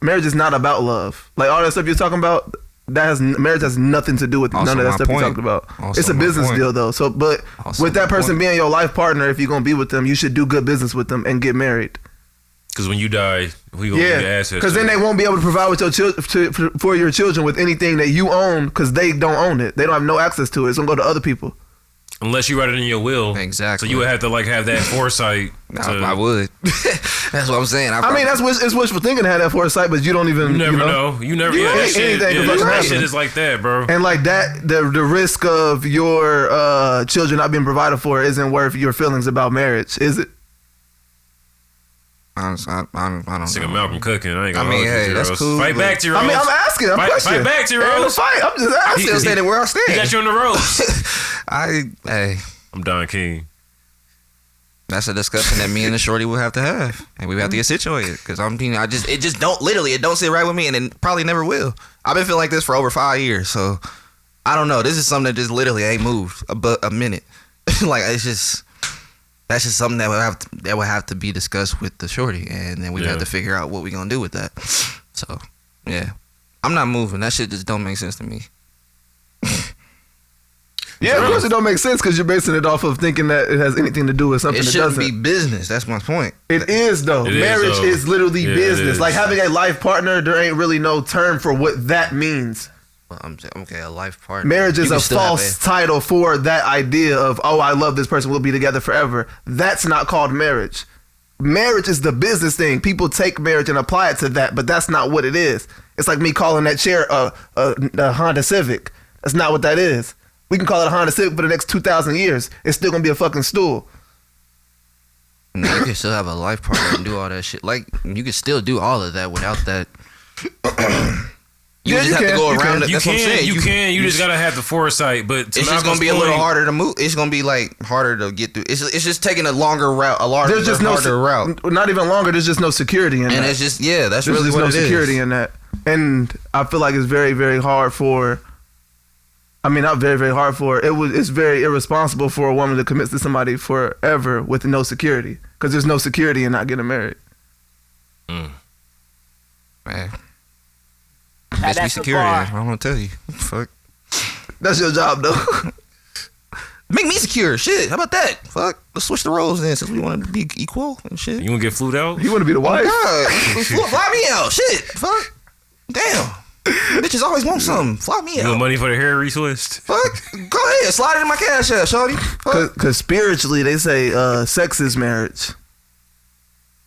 Speaker 3: Marriage is not about love. Like all that stuff you're talking about, marriage has nothing to do with
Speaker 2: also
Speaker 3: none of that stuff you're talking about. It's a business deal though. So, but also with that person being your life partner, if you're gonna be with them, you should do good business with them and get married.
Speaker 1: Because when you die, we gonna get assets.
Speaker 3: Because then they won't be able to provide with your for your children with anything that you own because they don't own it. They don't have no access to it. It's gonna go to other people.
Speaker 1: Unless you write it in your will.
Speaker 2: Exactly.
Speaker 1: So you would have to like have that foresight.
Speaker 2: I would. That's what I'm saying.
Speaker 3: I mean, it's wishful thinking to have that foresight, but you don't even.
Speaker 1: You never know. You never. Yeah, that shit is like that, bro.
Speaker 3: And like that, the risk of your children not being provided for isn't worth your feelings about marriage, is it?
Speaker 2: I don't know.
Speaker 1: Sick of Malcolm cooking. I ain't gonna
Speaker 2: hey, that's cool.
Speaker 1: Fight back to your
Speaker 3: I mean, I'm asking. I'm questioning.
Speaker 1: Fight back to your ropes.
Speaker 3: Fight. I'm just asking.
Speaker 2: I'm still standing where I stand.
Speaker 1: He got you on the ropes.
Speaker 2: I'm
Speaker 1: Don King.
Speaker 2: That's a discussion that me and the shorty will have to have, and we have to get situated. Because it just don't sit right with me, and it probably never will. I've been feeling like this for over 5 years, so I don't know. This is something that just literally ain't moved a minute. like it's just that's just something that would have to be discussed with the shorty, and then we'd have to figure out what we gonna do with that. So yeah, I'm not moving. That shit just don't make sense to me.
Speaker 3: Yeah, of course it don't make sense because you're basing it off of thinking that it has anything to do with something that doesn't.
Speaker 2: It shouldn't be business. That's my point.
Speaker 3: It is though. Marriage is literally business. Like having a life partner, there ain't really no term for what that means.
Speaker 2: Well, okay, a life partner.
Speaker 3: Marriage is a false title for that idea of, oh, I love this person, we'll be together forever. That's not called marriage. Marriage is the business thing. People take marriage and apply it to that, but that's not what it is. It's like me calling that chair a Honda Civic. That's not what that is. We can call it a Honda Civic for the next 2,000 years. It's still gonna be a fucking stool.
Speaker 2: You can still have a life partner and do all that shit. Like, you can still do all of that without that. You just have to go around it. That's what I'm saying.
Speaker 1: You can. You just gotta have the foresight. But
Speaker 2: it's just gonna be a little harder to move. It's gonna be like harder to get through. It's just taking a longer route. There's just harder route.
Speaker 3: Not even longer. There's just no security in that.
Speaker 2: And it's just that's really what it is.
Speaker 3: There's no security in that. And I feel like it's very, very hard for. I mean, not very, very hard for it's very irresponsible for a woman to commit to somebody forever with no security, because there's no security in not getting married.
Speaker 2: Man, best be security. I don't want to tell you. Fuck.
Speaker 3: That's your job, though.
Speaker 2: Make me secure. Shit. How about that? Fuck. Let's switch the roles then, since we want to be equal and shit.
Speaker 1: You want to get flued out?
Speaker 3: You want to be the wife?
Speaker 2: God. Fly me out. Shit. Fuck. Damn. Bitches always want something. Fly me out.
Speaker 1: You want money for the hair retwist?
Speaker 2: Fuck. Go ahead. Slide it in my cash app, shorty.
Speaker 3: Because spiritually, they say sex is marriage.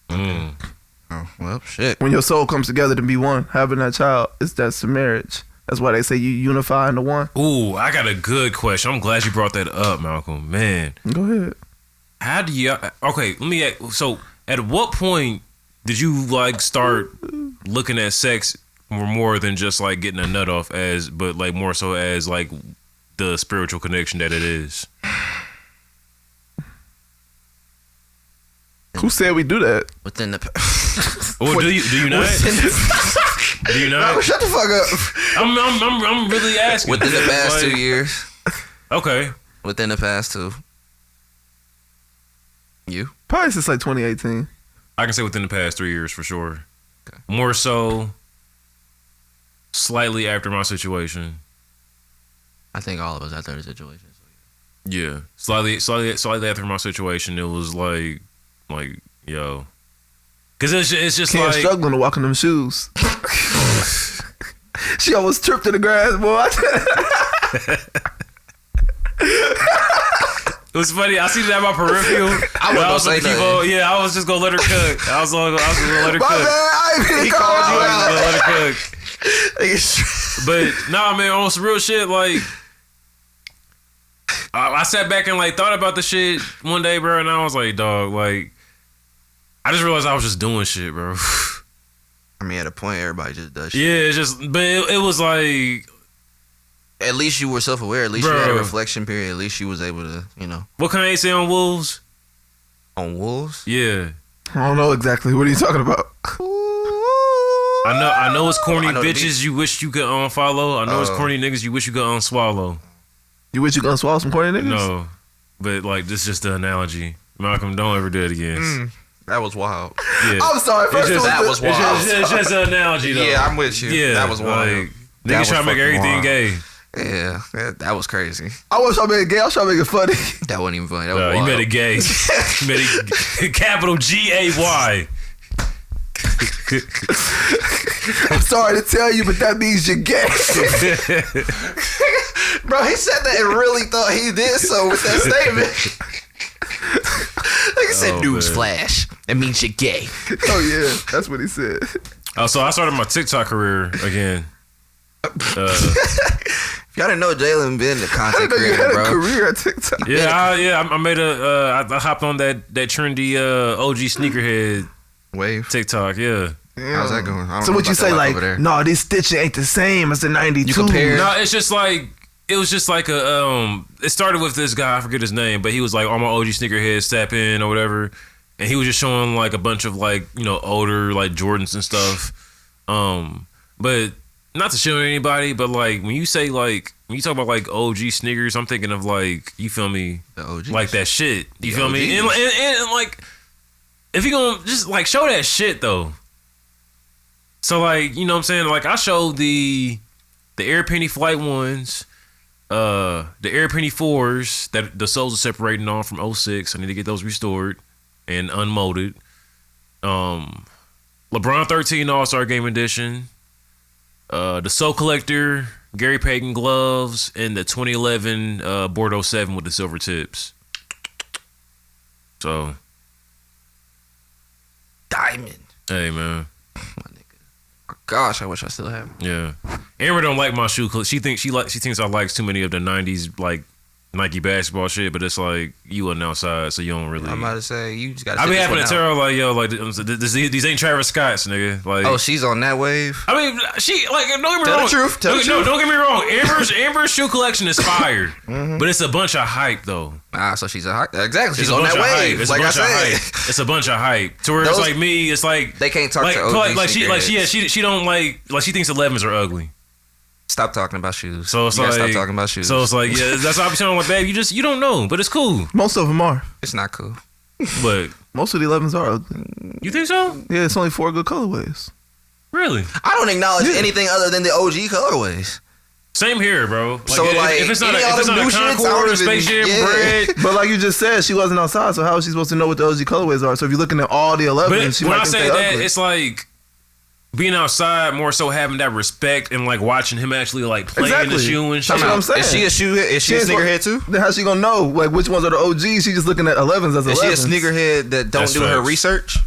Speaker 2: Oh, well, shit.
Speaker 3: When your soul comes together to be one, having that child, that's the marriage. That's why they say you unify into one.
Speaker 1: Ooh, I got a good question. I'm glad you brought that up, Malcolm. Man.
Speaker 3: Go ahead.
Speaker 1: How do you... Okay, let me ask. So, at what point did you, like, start looking at sex more than just, like, getting a nut off but, like, more so as, like, the spiritual connection that it is?
Speaker 3: Who said we do that?
Speaker 2: Within the...
Speaker 1: Oh, do you not? Do you not?
Speaker 3: No, shut the fuck up.
Speaker 1: I'm really asking.
Speaker 2: Within the past 2 years.
Speaker 1: Okay.
Speaker 2: Within the past 2. You?
Speaker 3: Probably since like 2018.
Speaker 1: I can say within the past 3 years for sure.
Speaker 2: Okay.
Speaker 1: More so slightly after my situation.
Speaker 2: I think all of us after the situation.
Speaker 1: Yeah. Slightly after my situation, it was like yo. Cause it's just
Speaker 3: Can't
Speaker 1: like
Speaker 3: struggling to walk in them shoes. She almost tripped in the grass, boy.
Speaker 1: It was funny. I see that in my peripheral. I was just gonna let her cook. I was gonna let her cook.
Speaker 3: My bad, I ain't gonna
Speaker 1: call you. Let her cook. But nah, man, on some real shit, like I sat back and like thought about the shit one day, bro, and I was like, dog, like I just realized I was just doing shit, bro.
Speaker 2: I mean, at a point, everybody just does shit.
Speaker 1: Yeah, it's just, but it was like,
Speaker 2: at least you were self-aware. At least you had a reflection period. At least you was able to,
Speaker 1: What can I say on Wolves?
Speaker 2: On Wolves?
Speaker 1: Yeah.
Speaker 3: I don't know exactly. What are you talking about?
Speaker 1: I know it's corny bitches you wish you could unfollow. I know it's corny niggas you wish you could unswallow.
Speaker 3: You wish you could unswallow some corny niggas?
Speaker 1: No, but like this is just the analogy. Malcolm, don't ever do it again.
Speaker 2: That was wild.
Speaker 3: Yeah. I'm sorry.
Speaker 2: That was wild.
Speaker 1: It's just an analogy, though.
Speaker 2: Yeah, I'm with you. Yeah, that was wild.
Speaker 1: Like, niggas trying to make everything
Speaker 2: wild.
Speaker 1: Gay.
Speaker 2: Yeah, that was crazy.
Speaker 3: I was trying to make it gay. I was trying to make it funny.
Speaker 2: That wasn't even funny. That was wild.
Speaker 1: You made it gay. You made it capital G-A-Y.
Speaker 3: I'm sorry to tell you, but that means you're gay.
Speaker 2: Bro, he said that and really thought he did so with that statement. Like I said, newsflash. That means you're gay.
Speaker 3: Oh yeah, that's what he said.
Speaker 1: So I started my TikTok career again.
Speaker 2: If y'all didn't know, Jalen been the content creator, bro.
Speaker 3: A career at TikTok.
Speaker 1: Yeah, I made I hopped on that trendy OG sneakerhead
Speaker 2: wave
Speaker 1: TikTok. Yeah.
Speaker 2: How's that going?
Speaker 3: So what you say, like, no, this stitching ain't the same as the 92.
Speaker 2: You compare?
Speaker 1: No, it's just like. It was just like it started with this guy, I forget his name, but he was like on my OG sneakerhead step in or whatever. And he was just showing like a bunch of like, older like Jordans and stuff. But not to show anybody, but like when you say like when you talk about like OG sneakers, I'm thinking of like, you feel me,
Speaker 2: The OGs.
Speaker 1: like that shit. You
Speaker 2: The
Speaker 1: feel me? And like if you gonna just like show that shit though. So like, you know what I'm saying? Like I showed the Air Penny Flight 1s, the Air Penny 4s that the soles are separating on from 06. I need to get those restored and unmolded. LeBron 13 All-Star Game Edition. The Soul Collector, Gary Payton gloves, and the 2011 Bordeaux 7 with the silver tips. So,
Speaker 2: Diamond.
Speaker 1: hey man,
Speaker 2: My nigga. Oh, gosh, I wish I still have.
Speaker 1: yeah. Amber don't like my shoe. She thinks I like too many of the '90s like Nike basketball shit, but it's like you wasn't outside, so you don't really.
Speaker 2: I'm about to say you just gotta.
Speaker 1: I be
Speaker 2: sit
Speaker 1: having to
Speaker 2: this
Speaker 1: tell
Speaker 2: one
Speaker 1: her like, yo, like these ain't Travis Scott's, nigga. Like,
Speaker 2: out. Oh, she's on that wave.
Speaker 1: I mean, she like don't get me
Speaker 2: Tell
Speaker 1: wrong.
Speaker 2: the truth. Tell the truth.
Speaker 1: Don't get me wrong. Amber's shoe collection is fire, but it's a bunch of hype though.
Speaker 2: So she's exactly. She's
Speaker 1: It's a
Speaker 2: on
Speaker 1: bunch
Speaker 2: that
Speaker 1: of
Speaker 2: wave.
Speaker 1: hype. It's
Speaker 2: Like
Speaker 1: a
Speaker 2: I
Speaker 1: bunch of
Speaker 2: said,
Speaker 1: hype. It's a bunch of hype. To where it's
Speaker 2: Those-
Speaker 1: like me, it's like
Speaker 2: they can't talk to OG
Speaker 1: she don't like she thinks 11s are ugly.
Speaker 2: Stop talking about shoes.
Speaker 1: So it's
Speaker 2: you gotta
Speaker 1: like
Speaker 2: stop talking about shoes.
Speaker 1: So it's like yeah, that's what I'm telling like, babe, you don't know, but it's cool.
Speaker 3: Most of them are.
Speaker 2: It's not cool.
Speaker 1: But
Speaker 3: Most of the 11s are ugly.
Speaker 1: you think so?
Speaker 3: Yeah, it's only 4 good colorways.
Speaker 1: Really?
Speaker 2: I don't acknowledge anything other than the OG colorways.
Speaker 1: Same here, bro. Like,
Speaker 2: So, like,
Speaker 1: if it's not
Speaker 2: any
Speaker 1: a, if it's
Speaker 2: other
Speaker 1: not
Speaker 2: new
Speaker 1: a
Speaker 2: shits, I
Speaker 1: Concord
Speaker 2: don't
Speaker 1: or
Speaker 2: even-
Speaker 1: Space Jam
Speaker 2: yeah.
Speaker 1: bread.
Speaker 3: But like you just said, she wasn't outside, so how is she supposed to know what the OG colorways are? So if you're looking at all the 11s,
Speaker 1: But
Speaker 3: she
Speaker 1: when
Speaker 3: might
Speaker 1: I
Speaker 3: think
Speaker 1: say
Speaker 3: they
Speaker 1: that,
Speaker 3: ugly.
Speaker 1: it's like being outside, more so having that respect and like watching him actually like play in the
Speaker 3: Exactly.
Speaker 1: shoe and
Speaker 3: That's
Speaker 1: shit.
Speaker 3: what I'm saying.
Speaker 2: Is she a shoehead? Is she a
Speaker 3: ain't
Speaker 2: sneakerhead too?
Speaker 3: Then how's she gonna know like which ones are the OGs? She just looking at 11s as 11s.
Speaker 2: Is she a sneakerhead that don't
Speaker 1: That's
Speaker 2: do her
Speaker 1: facts.
Speaker 2: research?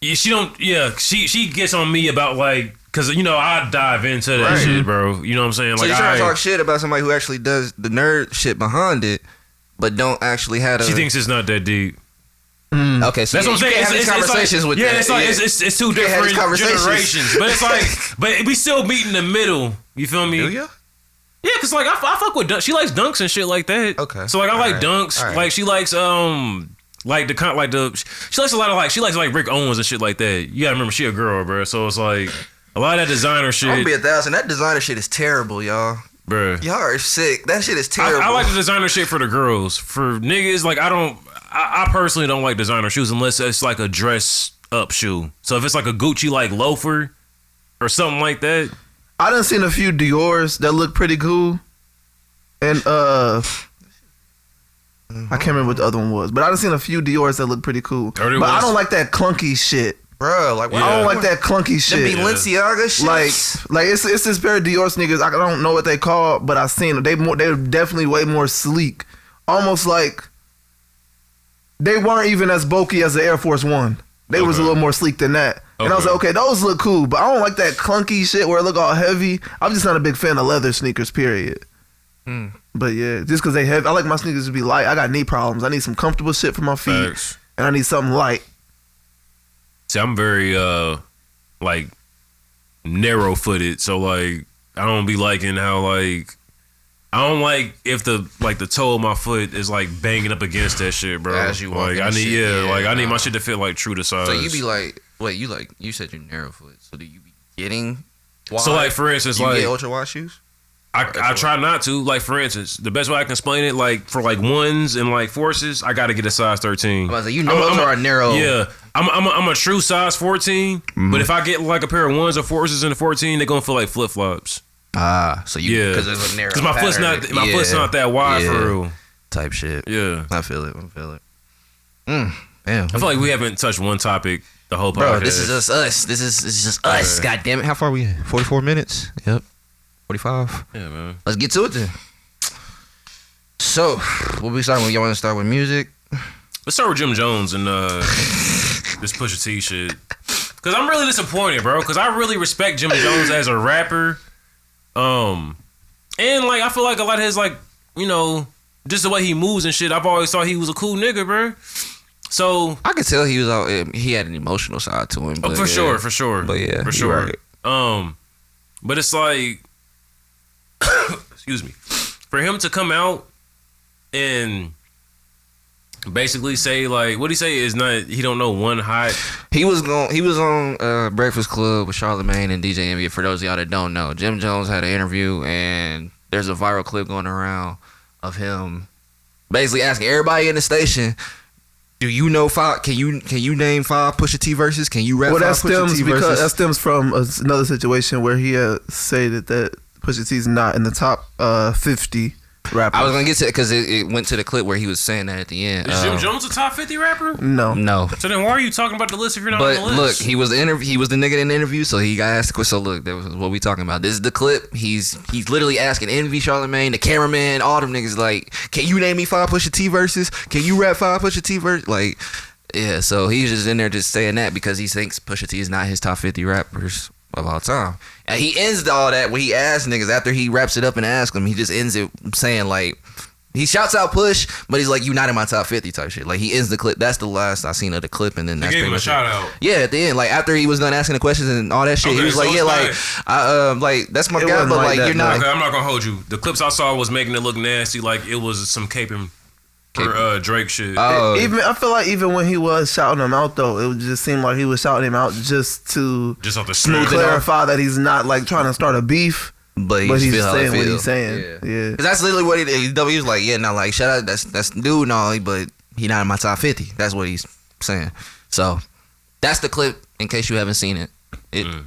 Speaker 1: Yeah, she don't. Yeah, she gets on me about like because you know I dive into that
Speaker 2: Right.
Speaker 1: shit, bro. You know what I'm saying?
Speaker 2: So
Speaker 1: Like
Speaker 2: you're trying to
Speaker 1: I,
Speaker 2: talk shit about somebody who actually does the nerd shit behind it, but don't actually have a.
Speaker 1: she thinks it's not that deep.
Speaker 2: Okay, so
Speaker 1: That's what I'm saying.
Speaker 2: You can't have these conversations
Speaker 1: like,
Speaker 2: with
Speaker 1: yeah,
Speaker 2: that.
Speaker 1: it's like
Speaker 2: Yeah.
Speaker 1: it's two
Speaker 2: You can't have
Speaker 1: different
Speaker 2: these conversations.
Speaker 1: generations, but it's like but we still meet in the middle. You feel me?
Speaker 2: Do ya?
Speaker 1: Yeah, cause like I fuck with she likes dunks and shit like that.
Speaker 2: Okay.
Speaker 1: So like I like
Speaker 2: Alright.
Speaker 1: dunks.
Speaker 2: Alright.
Speaker 1: Like she likes like she likes a lot of she likes like Rick Owens and shit like that. You gotta remember she a girl, bro. So it's like a lot of that designer
Speaker 2: I'm
Speaker 1: shit,
Speaker 2: gonna be 1,000. That designer shit is terrible, y'all.
Speaker 1: bro.
Speaker 2: Y'all are sick. That shit is terrible.
Speaker 1: I like the designer shit for the girls. For niggas, like I personally don't like designer shoes unless it's like a dress up shoe. So if it's like a Gucci like loafer or something like that.
Speaker 3: I done seen a few Dior's that look pretty cool, and I can't remember what the other one was, but I done seen a few Dior's that look pretty cool. But I don't like that clunky shit.
Speaker 2: Bro, like
Speaker 1: Yeah.
Speaker 3: I don't like that clunky
Speaker 2: Them
Speaker 3: shit.
Speaker 2: Balenciaga shit.
Speaker 3: Like it's this pair of Dior sneakers. I don't know what they call, but I seen them. They're definitely way more sleek. Almost like they weren't even as bulky as the Air Force One. They was a
Speaker 1: Okay.
Speaker 3: little more sleek than that. And I was
Speaker 1: Okay.
Speaker 3: like, okay, those look cool, but I don't like that clunky shit where it look all heavy. I'm just not a big fan of leather sneakers, period. But yeah, just because they heavy, I like my sneakers to be light. I got knee problems. I need some comfortable shit for my feet,
Speaker 1: Facts.
Speaker 3: and I need something light.
Speaker 1: See, I'm very like narrow footed, so like I don't be liking how like I don't like if the toe of my foot is like banging up against that shit, bro.
Speaker 2: As you walk
Speaker 1: like
Speaker 2: in
Speaker 1: I
Speaker 2: the
Speaker 1: need
Speaker 2: shit,
Speaker 1: like I need
Speaker 2: nah.
Speaker 1: my shit to fit like true to size.
Speaker 2: So you be like, wait, you said you're narrow foot. So do you be getting wide?
Speaker 1: So like for instance,
Speaker 2: you
Speaker 1: like
Speaker 2: get ultra wide shoes?
Speaker 1: I try not to. Like for instance, the best way I can explain it, like for like ones and like forces, I got to get a size 13.
Speaker 2: I'm about to say, you know those are narrow.
Speaker 1: Yeah, I'm a true size 14. But if I get like a pair of ones or forces in the 14, they're gonna feel like flip flops.
Speaker 2: So you
Speaker 1: Yeah,
Speaker 2: because it's a narrow.
Speaker 1: Because my foot's not that wide for real.
Speaker 2: type shit.
Speaker 1: Yeah,
Speaker 2: I feel it. Damn.
Speaker 1: I feel like we haven't touched one topic the whole podcast.
Speaker 2: Bro, this is just us. This is just us. God damn it. How far are we in? 44 minutes? Yep. 45.
Speaker 1: Yeah, man.
Speaker 2: Let's get to it then. So, what we starting with? Y'all want to start with music?
Speaker 1: Let's start with Jim Jones and this Pusha T shit. Because I'm really disappointed, bro. Because I really respect Jim Jones as a rapper. And like I feel like a lot of his like, you know, just the way he moves and shit, I've always thought he was a cool nigga, bro. So
Speaker 2: I could tell he was out. He had an emotional side to him. But
Speaker 1: for sure. But
Speaker 2: yeah,
Speaker 1: for
Speaker 2: you're
Speaker 1: sure.
Speaker 2: right.
Speaker 1: But it's like, excuse me, for him to come out and basically say like what he say is not he don't know one hot.
Speaker 2: He was on Breakfast Club with Charlamagne and DJ Envy. For those of y'all that don't know, Jim Jones had an interview and there's a viral clip going around of him basically asking everybody in the station, do you know five? Can you name 5 Pusha T verses? Can you rap 5 Pusha T verses?
Speaker 3: That stems from another situation where he say that Pusha T's not in the top 50 rappers.
Speaker 2: I was gonna get to it because it went to the clip where he was saying that at the end.
Speaker 1: Is Jim Jones a top 50 rapper?
Speaker 2: No.
Speaker 1: So then why are you talking about the list if you're not on the list?
Speaker 2: But look, he was the nigga in the interview, so he got asked the question. So look, that was what we talking about. This is the clip. He's literally asking Envy, Charlamagne, the cameraman, all them niggas like, can you name me 5 Pusha T verses? Can you rap 5 Pusha T verses? Like, yeah. So he's just in there just saying that because he thinks Pusha T is not his top 50 rappers of all time. And he ends all that when he asks niggas after he wraps it up and asks them, he just ends it saying like, he shouts out Push, but he's like, you not in my top 50 type shit. Like he ends the clip. That's the last I seen of the clip, and then that's
Speaker 1: gave
Speaker 2: pretty
Speaker 1: him a
Speaker 2: much
Speaker 1: shout
Speaker 2: it.
Speaker 1: out.
Speaker 2: Yeah, at the end, like after he was done asking the questions and all that shit,
Speaker 1: Okay,
Speaker 2: he was
Speaker 1: so
Speaker 2: like, yeah, like like that's my guy, but like you're not.
Speaker 1: Okay, I'm not gonna hold you. The clips I saw was making it look nasty, like it was some caping for Drake shit.
Speaker 3: Even I feel like even when he was shouting him out though, it would just seem like he was shouting him out just off the smooth clarify that he's not like trying to start a beef. But he's saying what he's saying. Yeah. Cause
Speaker 2: that's literally what he did. He was like, yeah, now like shout out, that's dude and all, but he not in my top 50. That's what he's saying. So that's the clip in case you haven't seen it.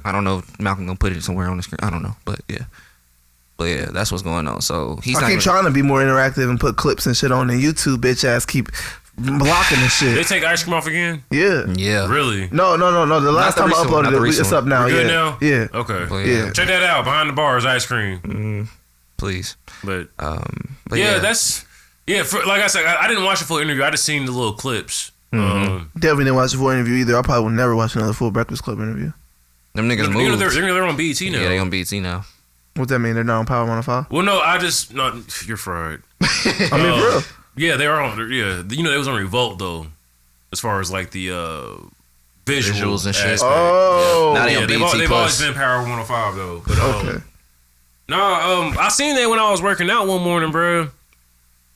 Speaker 2: I don't know if Malcolm gonna put it somewhere on the screen. I don't know. But yeah, that's what's going on. So
Speaker 3: I keep trying to be more interactive and put clips and shit on the YouTube bitch ass keep blocking and shit.
Speaker 1: They take ice cream off again?
Speaker 2: Yeah.
Speaker 1: Really?
Speaker 3: No. The last time I uploaded it, it's up now.
Speaker 1: Good now?
Speaker 3: Yeah.
Speaker 1: Okay.
Speaker 3: Yeah.
Speaker 1: Check that out. Behind the Bars ice cream.
Speaker 2: Please.
Speaker 1: But yeah, that's like I said, I didn't watch the full interview. I just seen the little clips.
Speaker 3: Definitely didn't watch the full interview either. I probably will never watch another full Breakfast Club interview.
Speaker 2: Them niggas moved.
Speaker 1: They're on BET now.
Speaker 2: Yeah, they on BET now.
Speaker 3: What's that mean? They're not on Power 105?
Speaker 1: Well, no, you're fried.
Speaker 3: I mean, for real.
Speaker 1: Yeah, they are on. Yeah, they was on Revolt though, as far as like the visuals and shit.
Speaker 3: Oh,
Speaker 2: now they on BET
Speaker 1: they've always been Power 105 though. But okay. No, I seen that when I was working out one morning, bro.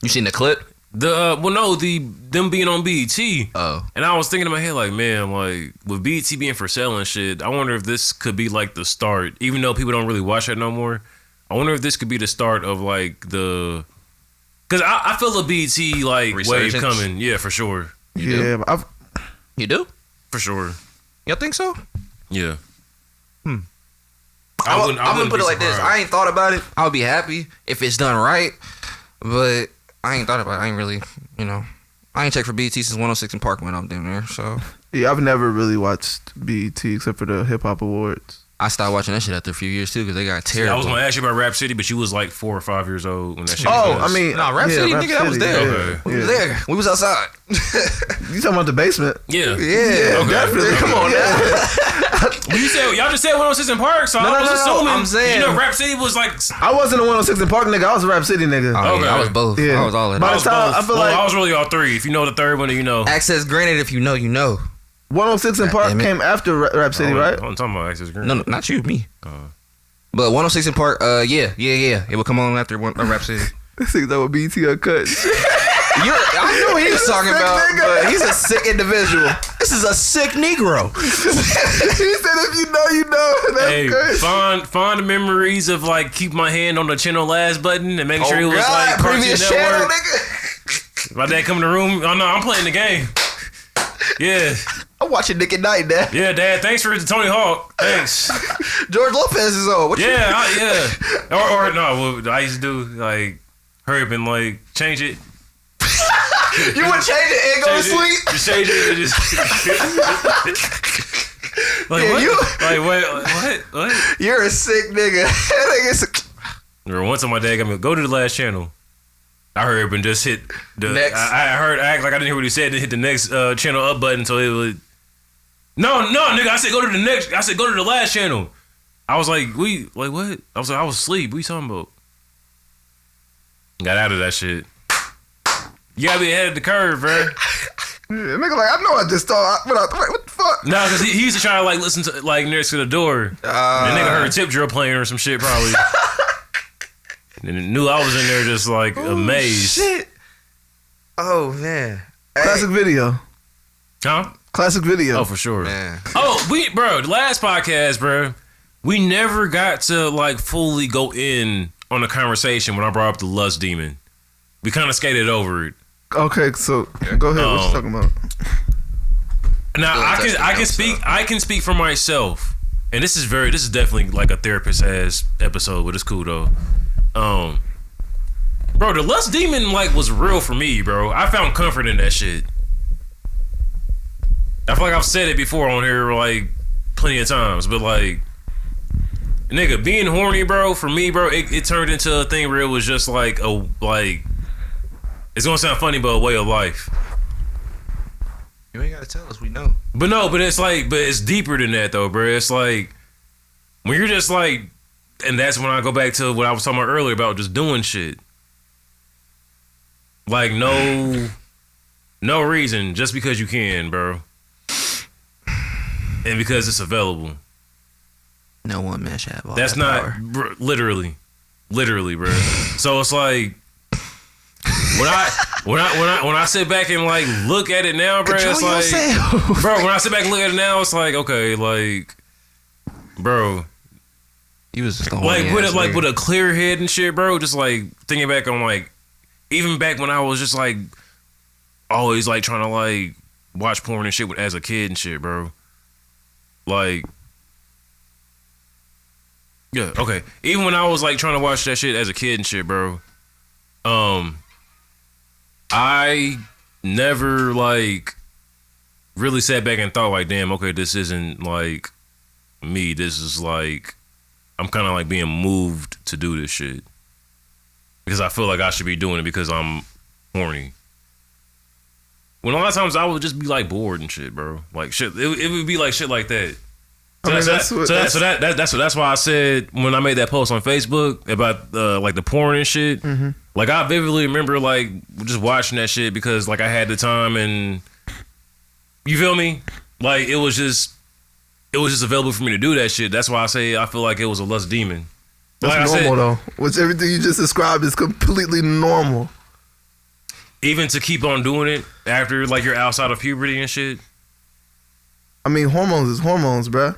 Speaker 2: You seen the clip?
Speaker 1: Them being on BET.
Speaker 2: Oh.
Speaker 1: And I was thinking in my head, like, man, like, with BET being for sale and shit, I wonder if this could be like the start, even though people don't really watch that no more. I wonder if this could be the start of like the, because I feel the BET like wave coming. Yeah, for sure.
Speaker 2: You do?
Speaker 1: For sure.
Speaker 2: Y'all think so?
Speaker 1: Yeah.
Speaker 2: I'm gonna put it like this. I ain't thought about it. I'll be happy if it's done right, but I ain't thought about it. I ain't really, I ain't checked for BET since 106 in Park when I'm down there. So
Speaker 3: yeah, I've never really watched BET except for the Hip Hop Awards.
Speaker 2: I started watching that shit after a few years too because they got terrible.
Speaker 1: I was gonna ask you about Rap City, but you was like 4 or 5 years old when that shit.
Speaker 3: I mean,
Speaker 2: Rap City,
Speaker 3: Rap
Speaker 2: nigga, that was there.
Speaker 1: Okay.
Speaker 2: We was there. We was outside.
Speaker 3: You talking about the basement?
Speaker 1: Yeah,
Speaker 2: okay.
Speaker 3: Definitely. Come on now.
Speaker 1: Well, y'all just said 106 in Park, so I was assuming.
Speaker 2: I'm saying,
Speaker 1: Rap City was like.
Speaker 3: I wasn't a 106 in Park nigga. I was a Rap City nigga.
Speaker 2: Okay. I was both. Yeah. I was all in.
Speaker 3: By the time I feel like
Speaker 1: I was really all three. If you know the third one, then you know.
Speaker 2: Access granted. If you know, you know.
Speaker 3: 106 in Park came after Rap City, right?
Speaker 1: I'm talking about Access Granted.
Speaker 2: No, not you, me. But 106 in Park, yeah. It would come on after Rap City.
Speaker 3: This thing's that with BT Uncut.
Speaker 2: I knew what he was talking about, but he's a sick individual. This is a sick Negro.
Speaker 3: He said, "If you know, you know." That's
Speaker 1: crazy. Fond memories of like keep my hand on the channel last button and making sure it was like Cartoon Network.
Speaker 3: Channel, nigga.
Speaker 1: My dad come in the room. Oh no, I'm playing the game. Yeah.
Speaker 2: I'm watching Nick at Night, Dad.
Speaker 1: Yeah, Dad. Thanks for Tony Hawk. Thanks.
Speaker 2: George Lopez is on. What
Speaker 1: yeah. Or no, what I used to do like hurry up and like change it.
Speaker 2: You would change it and go to sleep?
Speaker 1: Just change it and just like
Speaker 2: yeah,
Speaker 1: what? What?
Speaker 2: You're a sick nigga.
Speaker 1: Remember once on my dad got me go to the last channel. I hurry up and just hit the
Speaker 2: next.
Speaker 1: I heard act like I didn't hear what he said. Then hit the next channel up button so it would. No, nigga. I said go to the next. I said go to the last channel. I was like, what? I was asleep. What you talking about? Got out of that shit. You gotta be ahead of the curve, bro.
Speaker 3: Yeah, nigga, like I know I just thought. What the fuck?
Speaker 1: Nah, cause he used to try to like listen to like next to the door. And nigga heard Tip Drill playing or some shit probably. And knew I was in there just like amazed.
Speaker 2: Shit. Oh man.
Speaker 3: Classic video.
Speaker 1: Huh?
Speaker 3: Classic video.
Speaker 1: Oh, for sure.
Speaker 2: Man.
Speaker 1: Oh, the last podcast, bro, we never got to like fully go in on the conversation when I brought up the lust demon. We kind of skated over it.
Speaker 3: Okay, so go ahead. What you talking about?
Speaker 1: Now I can speak for myself, and this is definitely like a therapist ass episode, but it's cool though. Bro, the lust demon like was real for me, bro. I found comfort in that shit. I feel like I've said it before on here like plenty of times, but like, nigga, being horny, bro, for me, bro, it turned into a thing where it was just like it's gonna sound funny, but a way of life.
Speaker 2: You ain't gotta tell us, we know.
Speaker 1: But it's deeper than that though, bro. It's like when you're just like, and that's when I go back to what I was talking about earlier about just doing shit. Like no reason, just because you can, bro. And because it's available.
Speaker 2: No one man should have all
Speaker 1: that's
Speaker 2: that
Speaker 1: not
Speaker 2: power.
Speaker 1: Bro, literally, bro. So it's like when I sit back and like look at it now, bro,
Speaker 2: Control
Speaker 1: it's like
Speaker 2: yourself.
Speaker 1: bro, when I sit back and look at it now, it's like, okay, like, bro,
Speaker 2: He was just
Speaker 1: like with a clear head and shit, bro. Just like thinking back on like even back when I was just like always like trying to like watch porn and shit as a kid and shit, bro. Like, yeah, okay. Even when I was like trying to watch that shit as a kid and shit, bro. I never like really sat back and thought like, damn, okay, this isn't like me. This is like I'm kind of like being moved to do this shit because I feel like I should be doing it because I'm horny. When a lot of times I would just be like bored and shit, bro. Like shit, it would be like shit like that. So that's why I said when I made that post on Facebook about like the porn and shit. Mm-hmm. Like I vividly remember like just watching that shit because like I had the time and you feel me? Like it was just available for me to do that shit. That's why I say I feel like it was a lust demon.
Speaker 3: That's
Speaker 1: like
Speaker 3: normal though. Which everything you just described is completely normal.
Speaker 1: Even to keep on doing it after like you're outside of puberty and shit.
Speaker 3: I mean, hormones is hormones, bruh.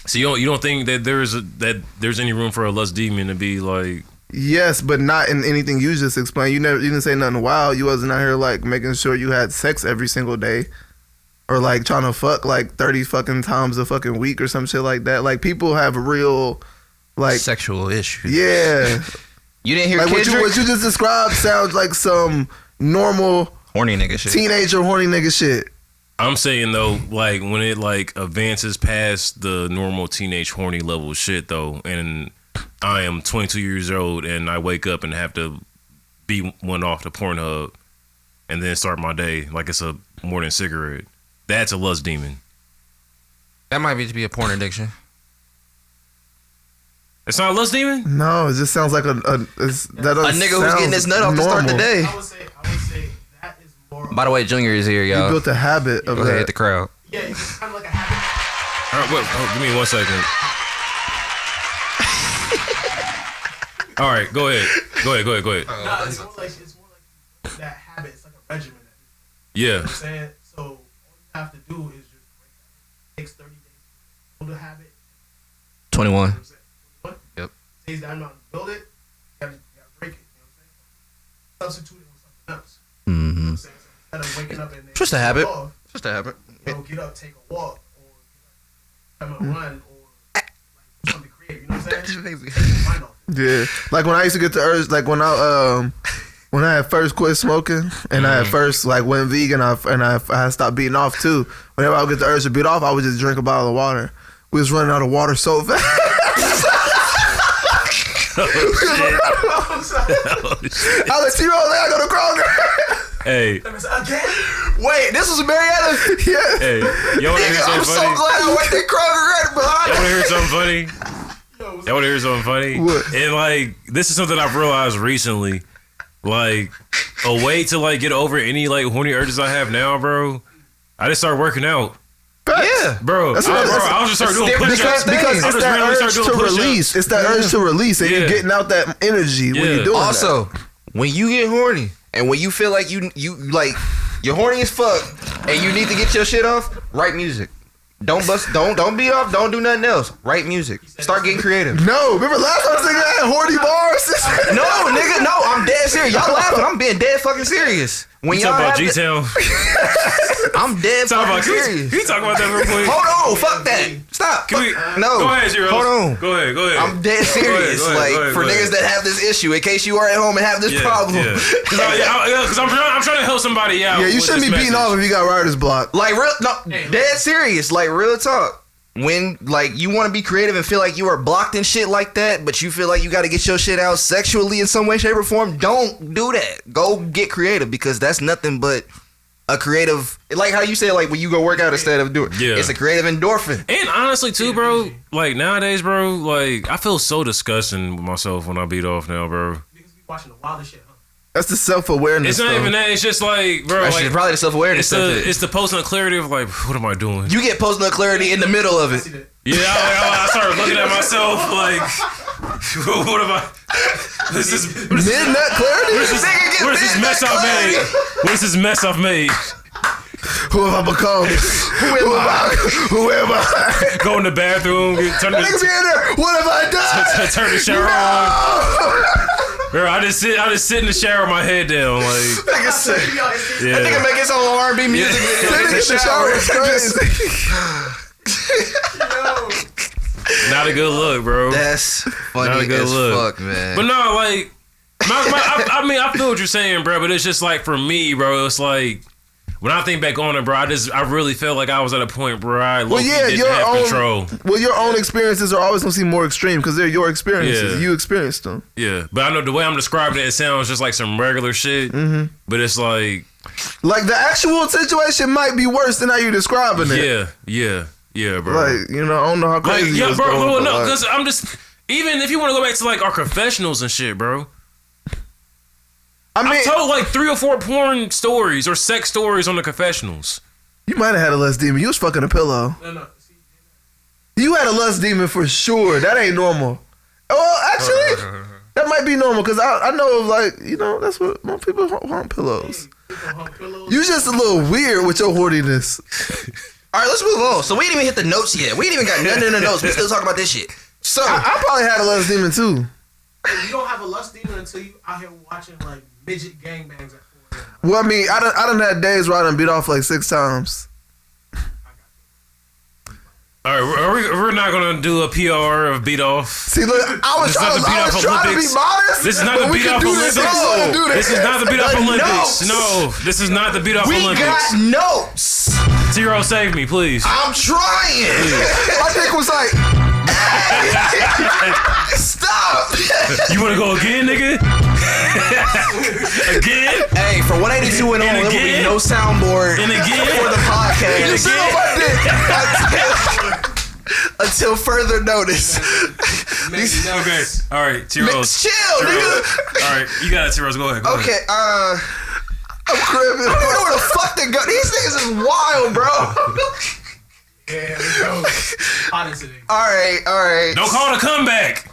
Speaker 1: So you don't think that there's any room for a lust demon to be like?
Speaker 3: Yes, but not in anything you just explained. You didn't say nothing wild. You wasn't out here like making sure you had sex every single day, or like trying to fuck like 30 fucking times a fucking week or some shit like that. Like people have real like
Speaker 2: sexual issues.
Speaker 3: Yeah.
Speaker 2: You didn't hear
Speaker 3: like
Speaker 2: what
Speaker 3: you just described sounds like some normal
Speaker 2: horny nigga shit.
Speaker 3: Teenager horny nigga shit.
Speaker 1: I'm saying though, like when it like advances past the normal teenage horny level shit though, and I am 22 years old and I wake up and have to be one off the Pornhub and then start my day like it's a morning cigarette. That's a lust demon.
Speaker 2: That might be a porn addiction.
Speaker 1: It's not a lust demon?
Speaker 3: No, it just sounds like a nigga
Speaker 2: who's getting his nut off to start the day.
Speaker 4: I would say that is more.
Speaker 2: By the way, Junior is here, y'all.
Speaker 3: You built a habit of
Speaker 2: Go ahead, hit the crowd.
Speaker 4: Yeah, it's kind of like a habit.
Speaker 1: All right, wait, give me 1 second. All right, go ahead.
Speaker 4: No, it's more like that habit. It's like a regimen.
Speaker 1: Yeah.
Speaker 4: You know what I'm saying? So all you have to do is just break that. It takes 30 days to build a habit.
Speaker 2: 21.
Speaker 4: What?
Speaker 2: Yep.
Speaker 4: Takes that amount to build it. You gotta break it. You know what I'm saying? Substitute it with something else.
Speaker 2: Mm-hmm.
Speaker 4: You know what I'm saying? So instead of waking up and then
Speaker 2: Just a habit.
Speaker 4: off,
Speaker 2: Just a habit.
Speaker 4: get up, take a walk, or come and run, or like, do something creative. You know what I'm saying? Take your mind off it.
Speaker 3: Yeah, like when I used to get the urge, like when I had first quit smoking and I had first like went vegan, I stopped beating off too. Whenever I would get the urge to beat off, I would just drink a bottle of water. We was running out of water so fast. I let T-Roll, I go to Kroger.
Speaker 1: Hey.
Speaker 4: Again?
Speaker 2: Wait, this was Marietta?
Speaker 3: Yeah.
Speaker 1: Hey, you want to hear something funny?
Speaker 2: I'm so glad I went to Kroger right behind.
Speaker 1: Y'all want to hear something funny? Y'all want to hear something funny?
Speaker 3: What?
Speaker 1: And like, this is something I've realized recently. Like, a way to like get over any like horny urges I have now, bro. I just started working out.
Speaker 2: Yeah,
Speaker 1: bro. I was just start doing push-ups
Speaker 3: because it's that urge to release. It's that urge to release, and you're getting out that energy when you doing
Speaker 2: also, when you get horny, And when you feel like you like you're horny as fuck and you need to get your shit off, write music. Don't beat off, don't do nothing else. Write music. Start getting creative.
Speaker 3: No, remember last time I was thinking I had horny bars?
Speaker 2: No, nigga, no, I'm dead serious. Y'all laughing, I'm being dead fucking serious. When
Speaker 1: You
Speaker 2: y'all
Speaker 1: talk about
Speaker 2: have
Speaker 1: G-Town.
Speaker 2: I'm dead fucking serious.
Speaker 1: Can you talk about that real quick?
Speaker 2: Hold on, fuck that. Stop.
Speaker 1: Can we,
Speaker 2: No.
Speaker 1: Go ahead, G-Rose.
Speaker 2: Hold on.
Speaker 1: Go ahead.
Speaker 2: I'm dead serious.
Speaker 1: Go ahead,
Speaker 2: For niggas that have this issue, in case you are at home and have this problem.
Speaker 1: Because I'm trying to help somebody out.
Speaker 3: Yeah, you shouldn't be beating off if you got writer's block.
Speaker 2: Like dead serious. Like real talk. When like you want to be creative and feel like you are blocked and shit like that, but you feel like you got to get your shit out sexually in some way, shape, or form, don't do that. Go get creative because that's nothing but a creative. Like how you say, like when you go work out instead of doing. Yeah. It's a creative endorphin.
Speaker 1: And honestly, too, bro. Like nowadays, bro. Like I feel so disgusting with myself when I beat off now, bro.
Speaker 4: Niggas be watching the wildest shit, huh?
Speaker 3: That's the self-awareness.
Speaker 1: It's not even that. It's just like, bro.
Speaker 2: Actually, probably the self-awareness.
Speaker 1: It's the post-nut clarity of like, what am I doing?
Speaker 2: You get post-nut clarity in the middle of it.
Speaker 1: Yeah, I started looking at myself like, what am I? This is
Speaker 3: mid-nut clarity.
Speaker 1: What is this mess I've made? What is this mess I've made?
Speaker 3: Who have I become? Who am I?
Speaker 1: Go in the bathroom, turn the
Speaker 3: what have I done?
Speaker 1: Turn the shower on. Bro, I just sit in the shower with my head down, like.
Speaker 2: That nigga make his own R&B music video in the shower. It's crazy.
Speaker 1: Not a good look, bro.
Speaker 2: That's funny as fuck, man.
Speaker 1: But no, like, I mean, I feel what you're saying, bro. But it's just like for me, bro. It's like when I think back on it, bro. I really felt like I was at a point where I didn't have control.
Speaker 3: Well, your own experiences are always gonna seem more extreme because they're your experiences. Yeah. You experienced them.
Speaker 1: Yeah, but I know the way I'm describing it sounds just like some regular shit. Mm-hmm. But it's like
Speaker 3: the actual situation might be worse than how you describing it.
Speaker 1: Yeah, bro.
Speaker 3: Like, you know, I don't know how crazy
Speaker 1: yeah, bro.
Speaker 3: Going,
Speaker 1: no, because I'm just even if you want to go back to like our confessionals and shit, bro. I told like 3 or 4 porn stories or sex stories on the confessionals.
Speaker 3: You might have had a lust demon. You was fucking a pillow.
Speaker 4: No.
Speaker 3: You had a lust demon for sure. That ain't normal. Oh, actually, that might be normal because I know of like, you know, that's what most people want pillows. You just a little weird with your horniness.
Speaker 2: All right, let's move on. So we didn't even hit the notes yet. We ain't even got nothing in the notes. We still talking about this shit. So
Speaker 3: I probably had a lust demon too.
Speaker 4: You don't have a lust demon until you out here watching like midget gangbangs at 4 a.m.
Speaker 3: Well, I mean, I done had days where I done beat off like 6 times.
Speaker 1: All right, we're not gonna do a PR of beat off.
Speaker 3: See, look, I was trying to be modest.
Speaker 1: This is not the beat off Olympics. This is not the beat off Olympics. No, this is not the beat off Olympics.
Speaker 2: We got notes.
Speaker 1: Zero, save me, please.
Speaker 2: I'm trying.
Speaker 3: My dick was like,
Speaker 2: stop.
Speaker 3: You
Speaker 1: want to go again, nigga? Again?
Speaker 2: Hey, for 182 and on, there will be no soundboard for the podcast. Until further notice.
Speaker 1: Okay. All right, T-Rose.
Speaker 2: Chill, nigga.
Speaker 1: All right, you got it, T-Rose. Go ahead.
Speaker 2: Okay, I'm cribbing. I don't know where the fuck they go. These niggas is wild, bro.
Speaker 4: Yeah, we go.
Speaker 2: All right.
Speaker 1: Don't call it a comeback.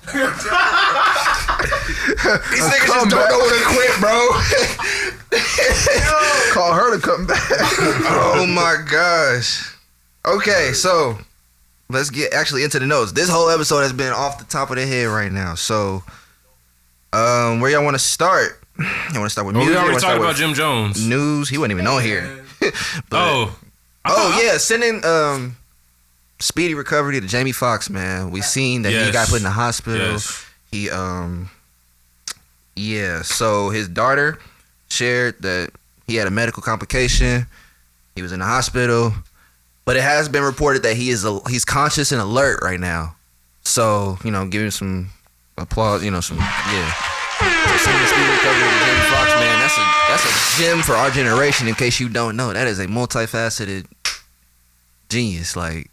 Speaker 2: These niggas just don't know where to quit, bro.
Speaker 3: Call her to come back.
Speaker 2: Oh my gosh. Okay, so let's get actually into the notes. This whole episode has been off the top of the head right now. So, where y'all want to start? You want to start with music?
Speaker 1: We already talked about Jim Jones.
Speaker 2: News. He wasn't even on here.
Speaker 1: Yeah.
Speaker 2: Sending speedy recovery to Jamie Foxx, man. We seen that he got put in the hospital. Yes. He so his daughter shared that he had a medical complication. He was in the hospital, but it has been reported that he's conscious and alert right now. So, you know, give him some applause, you know, So sending speedy recovery to Jamie Foxx, man. That's a gem for our generation. In case you don't know, that is a multifaceted genius. Like,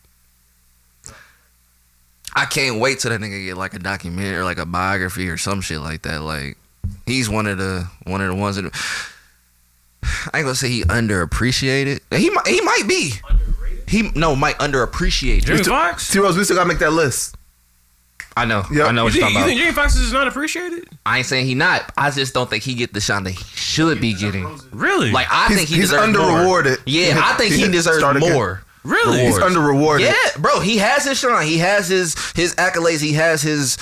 Speaker 2: I can't wait till that nigga get like a documentary or like a biography or some shit like that. Like, he's one of the ones that I ain't gonna say he underappreciated. He might be.
Speaker 4: Underrated?
Speaker 2: Might underappreciate.
Speaker 1: Jamie Foxx?
Speaker 3: T-Rose, we still gotta make that list.
Speaker 2: I know.
Speaker 3: Yep.
Speaker 2: I know what you're talking
Speaker 1: You
Speaker 2: about.
Speaker 1: think Jamie Foxx is not appreciated?
Speaker 2: I ain't saying he not. I just don't think he get the shine that he should be getting.
Speaker 1: Really?
Speaker 2: Like I think he
Speaker 3: he's
Speaker 2: deserves
Speaker 3: under
Speaker 2: more.
Speaker 3: rewarded.
Speaker 2: Yeah, I think he deserves more.
Speaker 1: Really?
Speaker 3: He's under rewarded.
Speaker 2: Yeah, bro. He has his shine. He has his accolades. He has his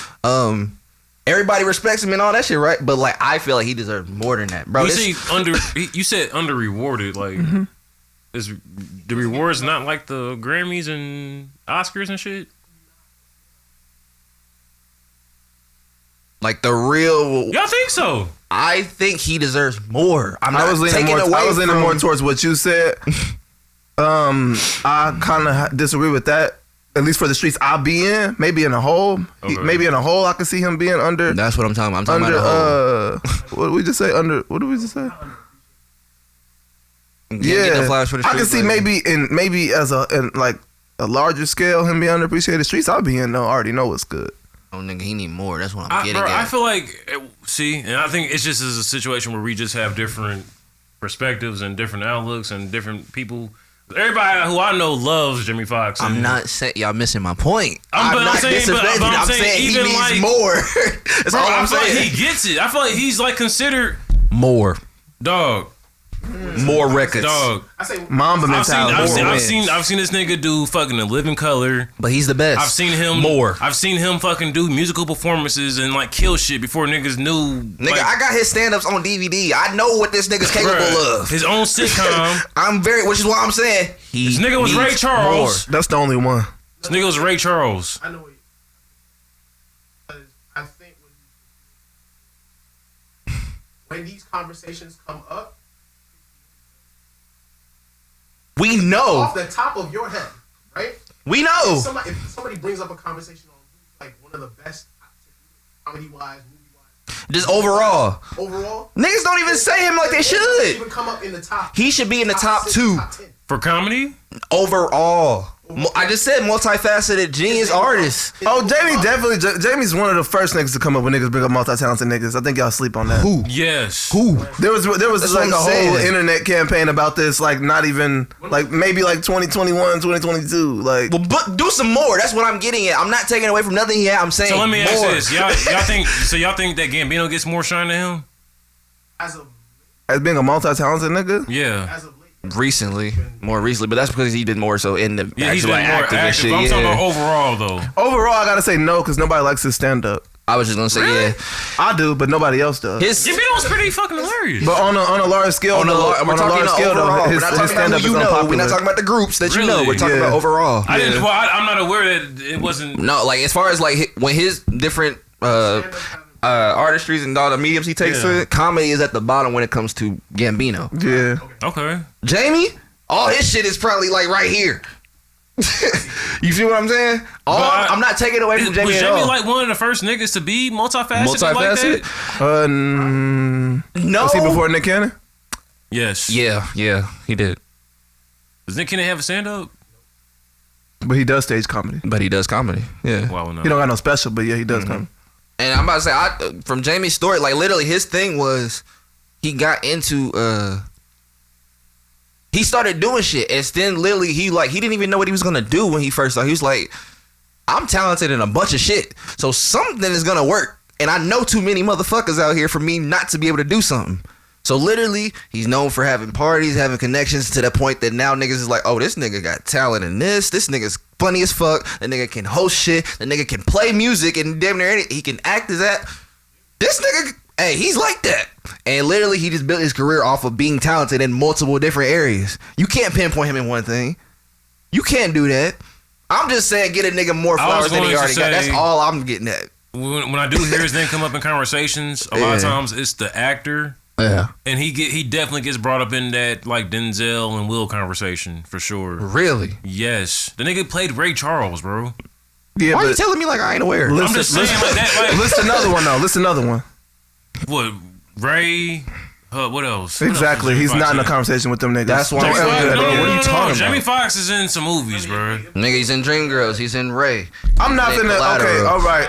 Speaker 2: everybody respects him and all that shit, right? But like I feel like he deserves more than that, bro.
Speaker 1: You said under rewarded. Like is the rewards not like the Grammys and Oscars and shit?
Speaker 2: Like the real.
Speaker 1: Y'all think so?
Speaker 2: I think he deserves more. I was leaning
Speaker 3: more towards what you said. I kind of disagree with that. At least for the streets I be in, maybe in a hole, maybe in a hole, I can see him being under.
Speaker 2: That's what I'm talking about. I'm talking
Speaker 3: about a hole. What did we just say? What did we just say? Yeah, I can see maybe as in like a larger scale him being underappreciated. Streets I be in though already know what's good.
Speaker 2: Oh nigga, he need more. That's what I'm getting at.
Speaker 1: I feel like and I think it's just as a situation where we just have different perspectives and different outlooks and different people. Everybody who I know loves Jamie Foxx.
Speaker 2: I'm not saying y'all missing my point.
Speaker 1: I'm saying
Speaker 2: he needs
Speaker 1: like,
Speaker 2: more. That's all I'm saying.
Speaker 1: Like he gets it. I feel like he's like considered
Speaker 2: more.
Speaker 1: Dog.
Speaker 2: More records.
Speaker 1: Dog.
Speaker 4: I say
Speaker 3: Mamba mentality.
Speaker 1: I've seen this nigga do fucking A Living Color.
Speaker 2: But he's the best.
Speaker 1: I've seen him I've seen him fucking do musical performances and like kill shit before niggas knew.
Speaker 2: Nigga, like, I got his stand-ups on DVD. I know what this nigga's capable of.
Speaker 1: His own sitcom.
Speaker 2: Which is why I'm saying
Speaker 1: this nigga was Ray Charles.
Speaker 3: More. That's the only one.
Speaker 1: This nigga was Ray Charles.
Speaker 4: I know what I think when these conversations come up,
Speaker 2: we know
Speaker 4: off the top of your head, right?
Speaker 2: We know.
Speaker 4: If somebody brings up a conversation on like one of the best comedy-wise, movie-wise,
Speaker 2: just overall, niggas don't even say him like they should.
Speaker 4: Even come up in the top.
Speaker 2: He should be in the top 2
Speaker 1: for comedy
Speaker 2: overall. I just said multifaceted genius artist.
Speaker 3: Oh, Jamie's one of the first niggas to come up when niggas bring up multi-talented niggas. I think y'all sleep on that.
Speaker 2: Who?
Speaker 1: Yes.
Speaker 2: Who?
Speaker 3: There was like a whole internet campaign about this, like not even like maybe like 2021, 2022. Like,
Speaker 2: well, but do some more. That's what I'm getting at. I'm not taking away from nothing he had. I'm saying.
Speaker 1: So let me ask
Speaker 2: more.
Speaker 1: you this: y'all think that Gambino gets more shine than him?
Speaker 3: As being a multi-talented nigga?
Speaker 1: Yeah.
Speaker 2: More recently, but that's because he did more so in the actual acting and shit.
Speaker 1: I'm talking about overall though.
Speaker 3: Overall, I gotta say no because nobody likes his stand-up.
Speaker 2: I was just gonna say yeah,
Speaker 3: I do, but nobody else does.
Speaker 1: Gambino's pretty fucking hilarious.
Speaker 3: But on a large scale,
Speaker 2: his
Speaker 3: stand-up is unpopular.
Speaker 2: We're not talking about the groups that you know. We're talking about overall.
Speaker 1: I'm not aware that it wasn't.
Speaker 2: No, like as far as like when his different artistries and all the mediums he takes to it, comedy is at the bottom when it comes to Gambino.
Speaker 3: Yeah.
Speaker 1: Okay.
Speaker 2: Jamie, all his shit is probably like right here. You feel what I'm saying? I'm not taking away from Jamie.
Speaker 1: Was
Speaker 2: at
Speaker 1: Jamie
Speaker 2: all.
Speaker 1: like one of the first niggas to be multifaceted? Like that?
Speaker 3: No. Was he before Nick Cannon?
Speaker 1: Yes.
Speaker 2: Yeah, he did.
Speaker 1: Does Nick Cannon have a stand-up?
Speaker 3: But he does stage comedy.
Speaker 2: Yeah.
Speaker 1: Well, no.
Speaker 3: He don't got no special, but yeah, he does comedy.
Speaker 2: And I'm about to say, from Jamie's story, like literally his thing was he got into he started doing shit, and then literally he didn't even know what he was gonna do when he first started. He was like, I'm talented in a bunch of shit, so something is gonna work, and I know too many motherfuckers out here for me not to be able to do something. So literally, he's known for having parties, having connections to the point that now niggas is like, oh, this nigga got talent in this. This nigga's funny as fuck. That nigga can host shit. That nigga can play music and damn near anything. He can act as that. This nigga, hey, he's like that. And literally, he just built his career off of being talented in multiple different areas. You can't pinpoint him in one thing. You can't do that. I'm just saying, get a nigga more flowers than he already got. That's all I'm getting at.
Speaker 1: When I do hear his name come up in conversations, a lot of times it's the actor.
Speaker 2: Yeah,
Speaker 1: and he definitely gets brought up in that like Denzel and Will conversation for sure.
Speaker 2: Really?
Speaker 1: Yes, the nigga played Ray Charles, bro.
Speaker 3: Yeah,
Speaker 2: why are you telling me like I ain't aware?
Speaker 1: I'm just saying like that. Like,
Speaker 3: list another one though. List another one.
Speaker 1: What Ray? What else?
Speaker 3: Exactly. He's not in a conversation with them niggas.
Speaker 2: That's why.
Speaker 1: What
Speaker 2: are you talking about?
Speaker 1: Jamie Foxx is in some movies, bro.
Speaker 2: Nigga, he's in Dreamgirls. He's in Ray.
Speaker 3: I'm not finna. Okay, all right.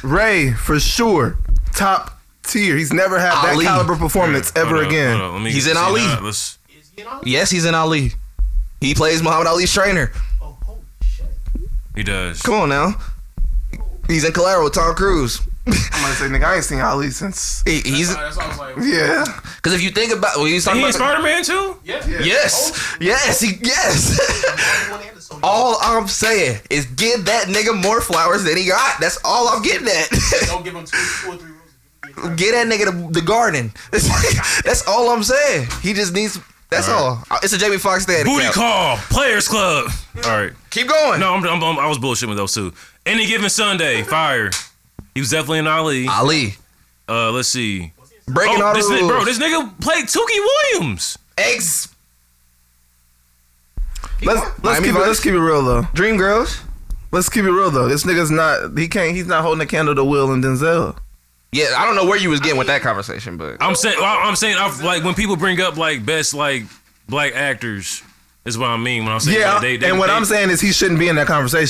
Speaker 3: Ray for sure. Top tier. He's never had that caliber performance ever again.
Speaker 2: He's in Ali. Yes, he's in Ali. He plays Muhammad Ali's trainer.
Speaker 4: Oh, holy shit.
Speaker 1: He does.
Speaker 2: Come on now. He's in Collateral with Tom Cruise.
Speaker 3: I'm gonna say, nigga, I ain't seen Ali since.
Speaker 2: He's
Speaker 4: That's what I was like.
Speaker 3: Yeah.
Speaker 2: because if you think about, well, he's talking
Speaker 1: He in
Speaker 2: about.
Speaker 1: Spider-Man too?
Speaker 4: Yeah.
Speaker 2: Yes, yes. All I'm saying is give that nigga more flowers than he got. That's all I'm getting at.
Speaker 4: Don't give him 2 or 3 roses.
Speaker 2: Get that nigga the garden. That's all I'm saying. He just needs. That's all. It's a Jamie Foxx thing.
Speaker 1: Booty call, Players Club. All right.
Speaker 2: Keep going.
Speaker 1: No, I was bullshitting with those two. Any Given Sunday, fire. He was definitely in Ali.
Speaker 2: Ali.
Speaker 1: Let's see.
Speaker 2: Breaking all the rules.
Speaker 1: Bro, this nigga played Tukey Williams.
Speaker 2: Eggs.
Speaker 3: Let's keep it real though.
Speaker 2: Dream Girls.
Speaker 3: Let's keep it real though. This nigga's not. He's not holding a candle to Will and Denzel.
Speaker 2: Yeah, I don't know where you was getting with that conversation, but
Speaker 1: I'm saying, like when people bring up like best like black actors, is what I mean when I'm saying.
Speaker 3: Yeah,
Speaker 1: like,
Speaker 3: and what I'm saying is he shouldn't be in that conversation.